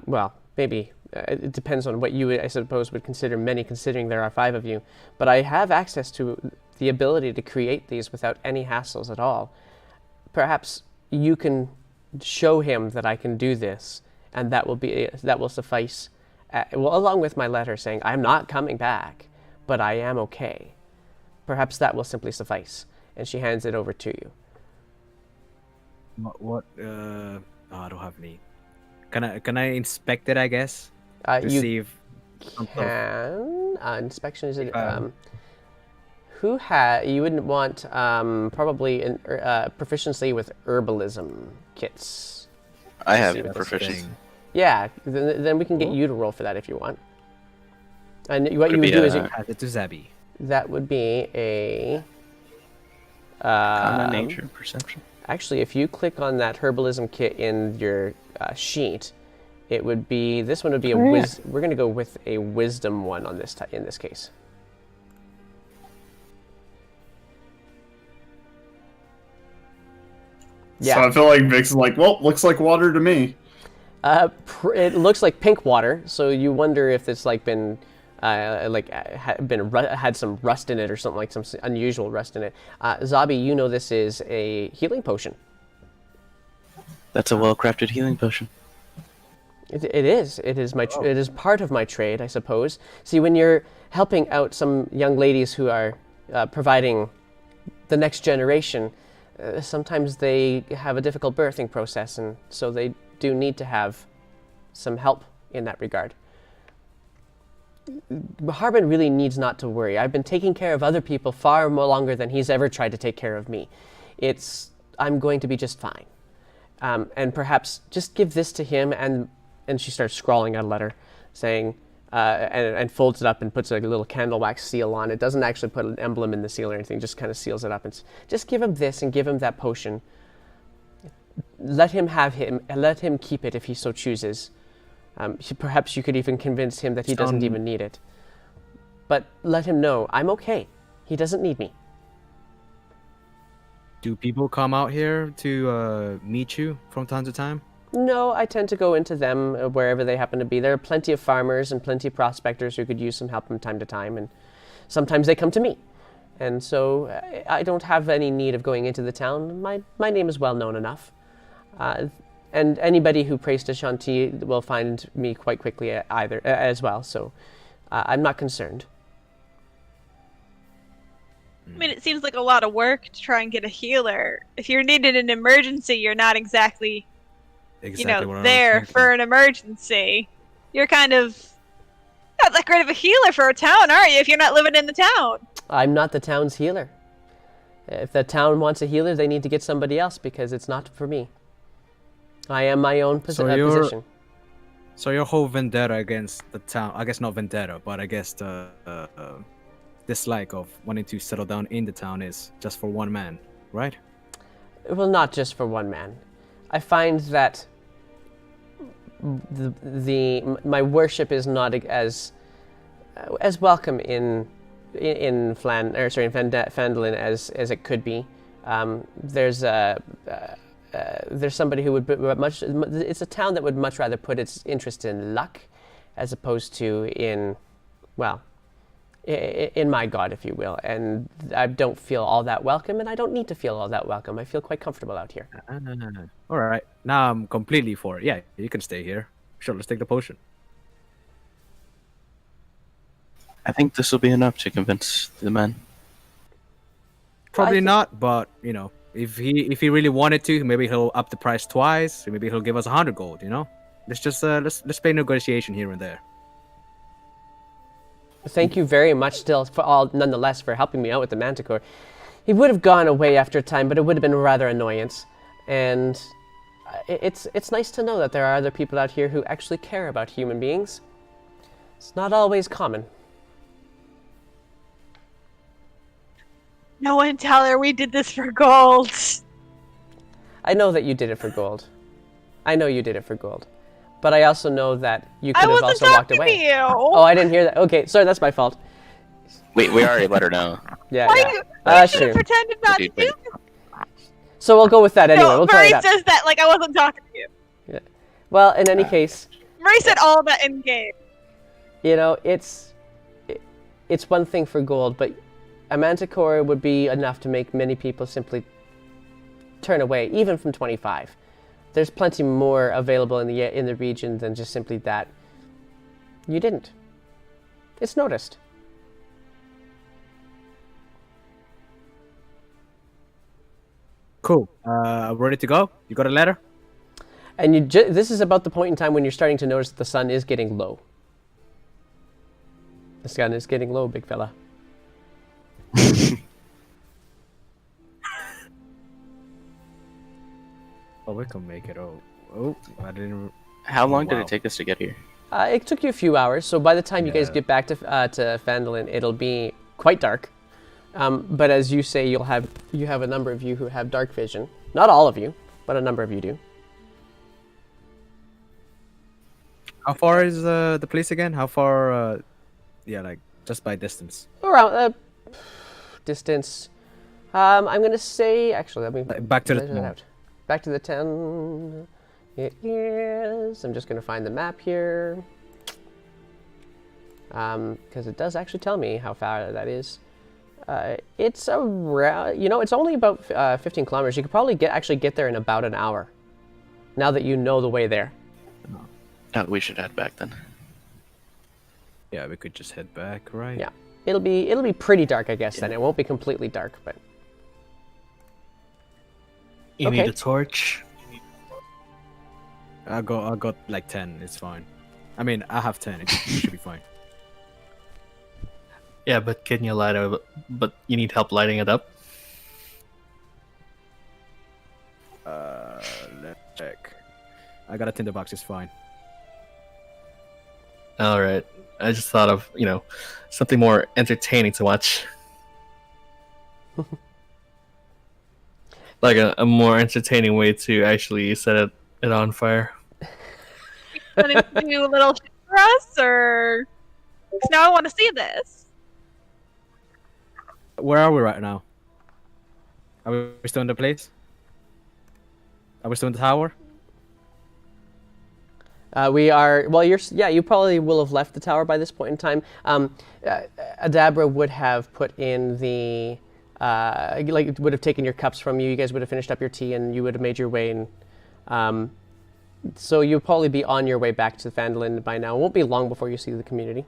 Well, maybe it depends on what you, I suppose, would consider many, considering there are 5 of you. But I have access to the ability to create these without any hassles at all. Perhaps you can show him that I can do this, and that will suffice. Well, along with my letter saying I'm not coming back, but I am okay. Perhaps that will simply suffice. And she hands it over to you. What? I don't have any. Can I inspect it? I guess to You see if can. Inspection is it? You wouldn't want probably proficiency with herbalism kits. I have See, that's the proficiency. thing. Yeah, then we can get you to roll for that if you want. And what Could you it would be do is a- Pass it to Zabby. that would be a. Common nature perception. Actually, if you click on that herbalism kit in your sheet, it would be this one would be a We're going to go with a wisdom one on this in this case. Yeah. So I feel like Vix is like, well, looks like water to me. It looks like pink water, so you wonder if it's like been had some rust in it or something, like some unusual rust in it. Zabi, you know this is a healing potion. That's a well-crafted healing potion. It is. It is it is part of my trade, I suppose. See, when you're helping out some young ladies who are providing the next generation, sometimes they have a difficult birthing process, and so they do need to have some help in that regard. Harbin really needs not to worry. I've been taking care of other people far more longer than he's ever tried to take care of me. I'm going to be just fine. And perhaps just give this to him, and she starts scrawling out a letter, saying, and folds it up and puts a little candle wax seal on it. Doesn't actually put an emblem in the seal or anything, just kind of seals it up. And just give him this and give him that potion. Let him keep it if he so chooses. Perhaps you could even convince him that he doesn't even need it. But let him know, I'm okay. He doesn't need me. Do people come out here to meet you from time to time? No, I tend to go into them wherever they happen to be. There are plenty of farmers and plenty of prospectors who could use some help from time to time, and sometimes they come to me. And so I don't have any need of going into the town. My name is well known enough. And anybody who prays to Shanti will find me quite quickly as well, so I'm not concerned. I mean, it seems like a lot of work to try and get a healer. If you're needed in an emergency, you're not exactly Exactly what I was there thinking. for an emergency. You're kind of not that great of a healer for a town, are you, if you're not living in the town? I'm not the town's healer. If the town wants a healer, they need to get somebody else, because it's not for me. I am my own position. So your whole vendetta against the town, I guess not vendetta, but I guess the dislike of wanting to settle down in the town is just for one man, right? Well, not just for one man. I find that my worship is not as welcome in Phandalin as it could be. There's somebody who would it's a town that would much rather put its interest in luck as opposed to in my god, if you will. And I don't feel all that welcome, and I don't need to feel all that welcome. I feel quite comfortable out here. All right, now I'm completely for it. Yeah, you can stay here. Sure, let's take the potion. I think this will be enough to convince the men. Probably not, but if he really wanted to, maybe he'll up the price twice. Maybe he'll give us 100 gold. Let's just let's play negotiation here and there. Thank you very much nonetheless for helping me out with the Manticore. He would have gone away after a time, but it would have been rather annoyance. And it's nice to know that there are other people out here who actually care about human beings. It's not always common. No one tell her we did this for gold. I know that you did it for gold. But I also know that you could have also walked away. To you. Oh, I didn't hear that. Okay, sorry, that's my fault. We already let her know. Yeah, Why yeah. you That's should have true. pretended not to Dude, do but- So we'll go with that anyway. No, We'll try Murray it out. says that like I wasn't talking to you. Well, in any case, Murray said all that in game. it's one thing for gold, but a Manticore would be enough to make many people simply turn away, even from 25. There's plenty more available in the region than just simply that. You didn't. It's noticed. Cool. Ready to go? You got a letter? And this is about the point in time when you're starting to notice that the sun is getting low. The sun is getting low, big fella. Oh, we can make it. Oh, I didn't. How long did Wow. it take us to get here? It took you a few hours, so by the time you guys Yeah. get back to Phandalin, it'll be quite dark. But as you say, you have a number of you who have dark vision. Not all of you, but a number of you do. How far is the place again? How far? Yeah, like just by distance. Around distance. I'm gonna say actually. Let me Back to the measure that town. out. Back to the town. It is. I'm just gonna find the map here. Because it does actually tell me how far that is. It's around. It's only about 15 kilometers. You could probably actually get there in about an hour. Now that you know the way there. Oh, we should head back then. Yeah, we could just head back, right? Yeah. It'll be pretty dark, I guess. Then it won't be completely dark, but. You Okay. need a torch. I got like 10. It's fine. I mean, I have 10. It should be fine. Yeah, but can you light it? But you need help lighting it up. Let's check. I got a tinderbox. It's fine. All right. I just thought of something more entertaining to watch. Like a more entertaining way to actually set it on fire. Want to do a little shit for us, or? 'Cause now I want to see this. Where are we right now? Are we still in the place? Are we still in the tower? We are. Well, you probably will have left the tower by this point in time. Adabra would have put in the. Would have taken your cups from you. You guys would have finished up your tea, and you would have made your way. And so you'll probably be on your way back to Phandalin by now. It won't be long before you see the community.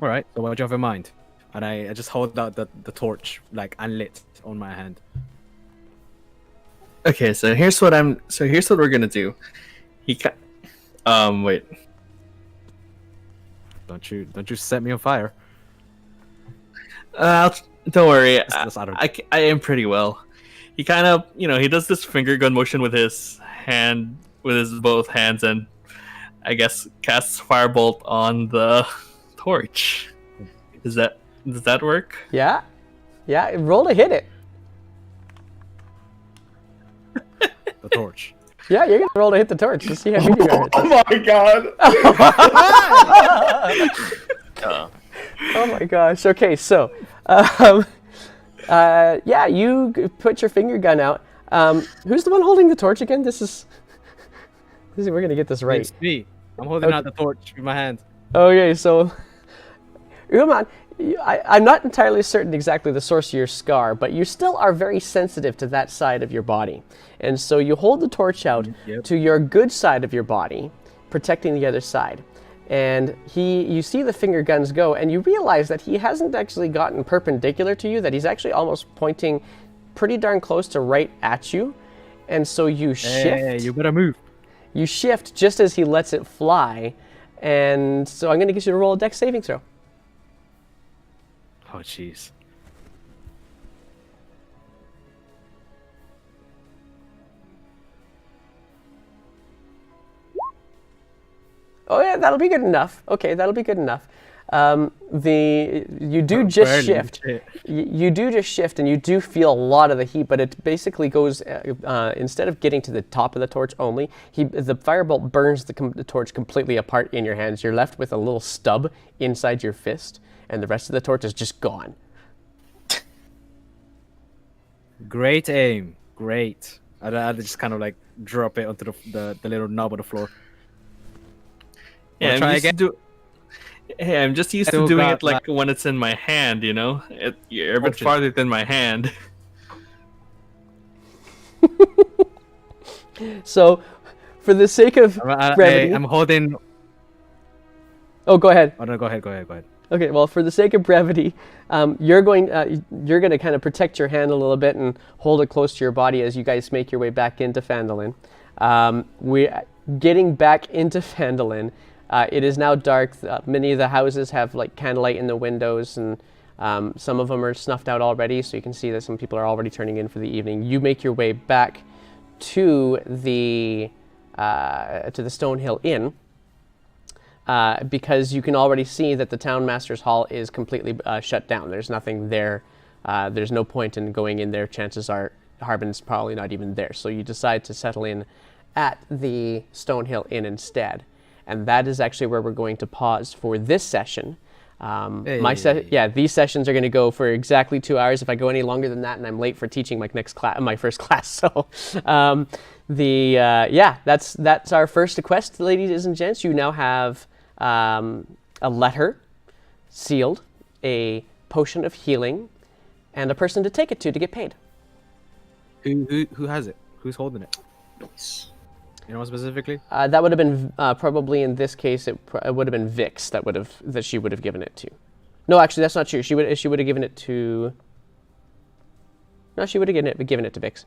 All right. So what do you have in mind? And I just hold out the torch like unlit on my hand. Okay, so here's what we're gonna do. Wait. Don't you set me on fire? Don't worry. That's out of- I am pretty well. He kind of, he does this finger gun motion with his hand, with his both hands, and I guess casts firebolt on the torch. Does that work? Yeah. Roll to hit it. The torch. Yeah, you're gonna roll to hit the torch to see how good you are. Oh my god! Oh my gosh. Okay, so, you put your finger gun out. Who's the one holding the torch again? We're gonna get this right. It's me. I'm holding out the torch with my hand. Okay, so, Uman, I'm not entirely certain exactly the source of your scar, but you still are very sensitive to that side of your body. And so you hold the torch out to your good side of your body, protecting the other side. And you see the finger guns go, and you realize that he hasn't actually gotten perpendicular to you, that he's actually almost pointing pretty darn close to right at you. And so you shift. Hey, you better move. You shift just as he lets it fly. And so I'm going to get you to roll a dex saving throw. Oh, jeez. Oh yeah, that'll be good enough. Okay, that'll be good enough. You do just Barely, shift. shit. You do just shift, and you do feel a lot of the heat. But it basically goes instead of getting to the top of the torch only, the firebolt burns the torch completely apart in your hands. You're left with a little stub inside your fist, and the rest of the torch is just gone. Great aim. Great. I just kind of like drop it onto the little knob on the floor. Yeah, Wanna try I'm used again? I'm just used to Still doing got it like when it's in my hand, You're a bit Option. farther than my hand. So, for the sake of brevity, I'm holding. oh, go ahead. Oh no, go ahead. Okay, well, for the sake of brevity, you're going to kind of protect your hand a little bit and hold it close to your body as you guys make your way back into Phandalin. We're getting back into Phandalin. It is now dark. Many of the houses have like candlelight in the windows, and some of them are snuffed out already, so you can see that some people are already turning in for the evening. You make your way back to the Stonehill Inn, because you can already see that the Town Master's Hall is completely shut down. There's nothing there. There's no point in going in there. Chances are Harbin's probably not even there. So you decide to settle in at the Stonehill Inn instead. And that is actually where we're going to pause for this session. These sessions are going to go for exactly 2 hours. If I go any longer than that, and I'm late for teaching my first class. So, that's our first quest, ladies and gents. You now have a letter sealed, a potion of healing, and a person to take it to get paid. Who has it? Who's holding it? Nice. You know specifically? That would have been probably in this case. It would have been Vix that she would have given it to. No, actually, that's not true. She would have given it to. No, she would have given it to Vix.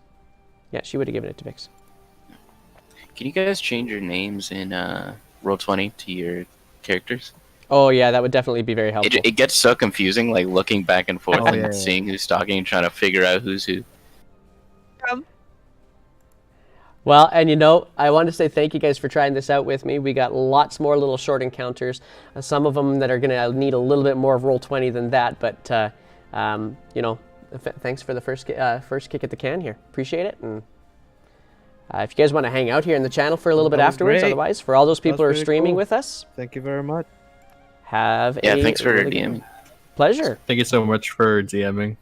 Yeah, she would have given it to Vix. Can you guys change your names in Roll20 to your characters? Oh yeah, that would definitely be very helpful. It gets so confusing, like looking back and forth and yeah. seeing who's talking and trying to figure out who's who. Well, and I want to say thank you guys for trying this out with me. We got lots more little short encounters, some of them that are going to need a little bit more of Roll20 than that, but, thanks for the first kick at the can here. Appreciate it, and if you guys want to hang out here in the channel for a little bit afterwards, great. Otherwise, for all those people who are Really streaming cool. with us, Thank you very much. have Yeah, a thanks for really DMing. Pleasure. Thank you so much for DMing.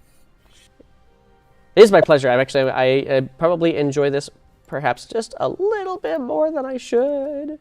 It is my pleasure. I probably enjoy this perhaps just a little bit more than I should.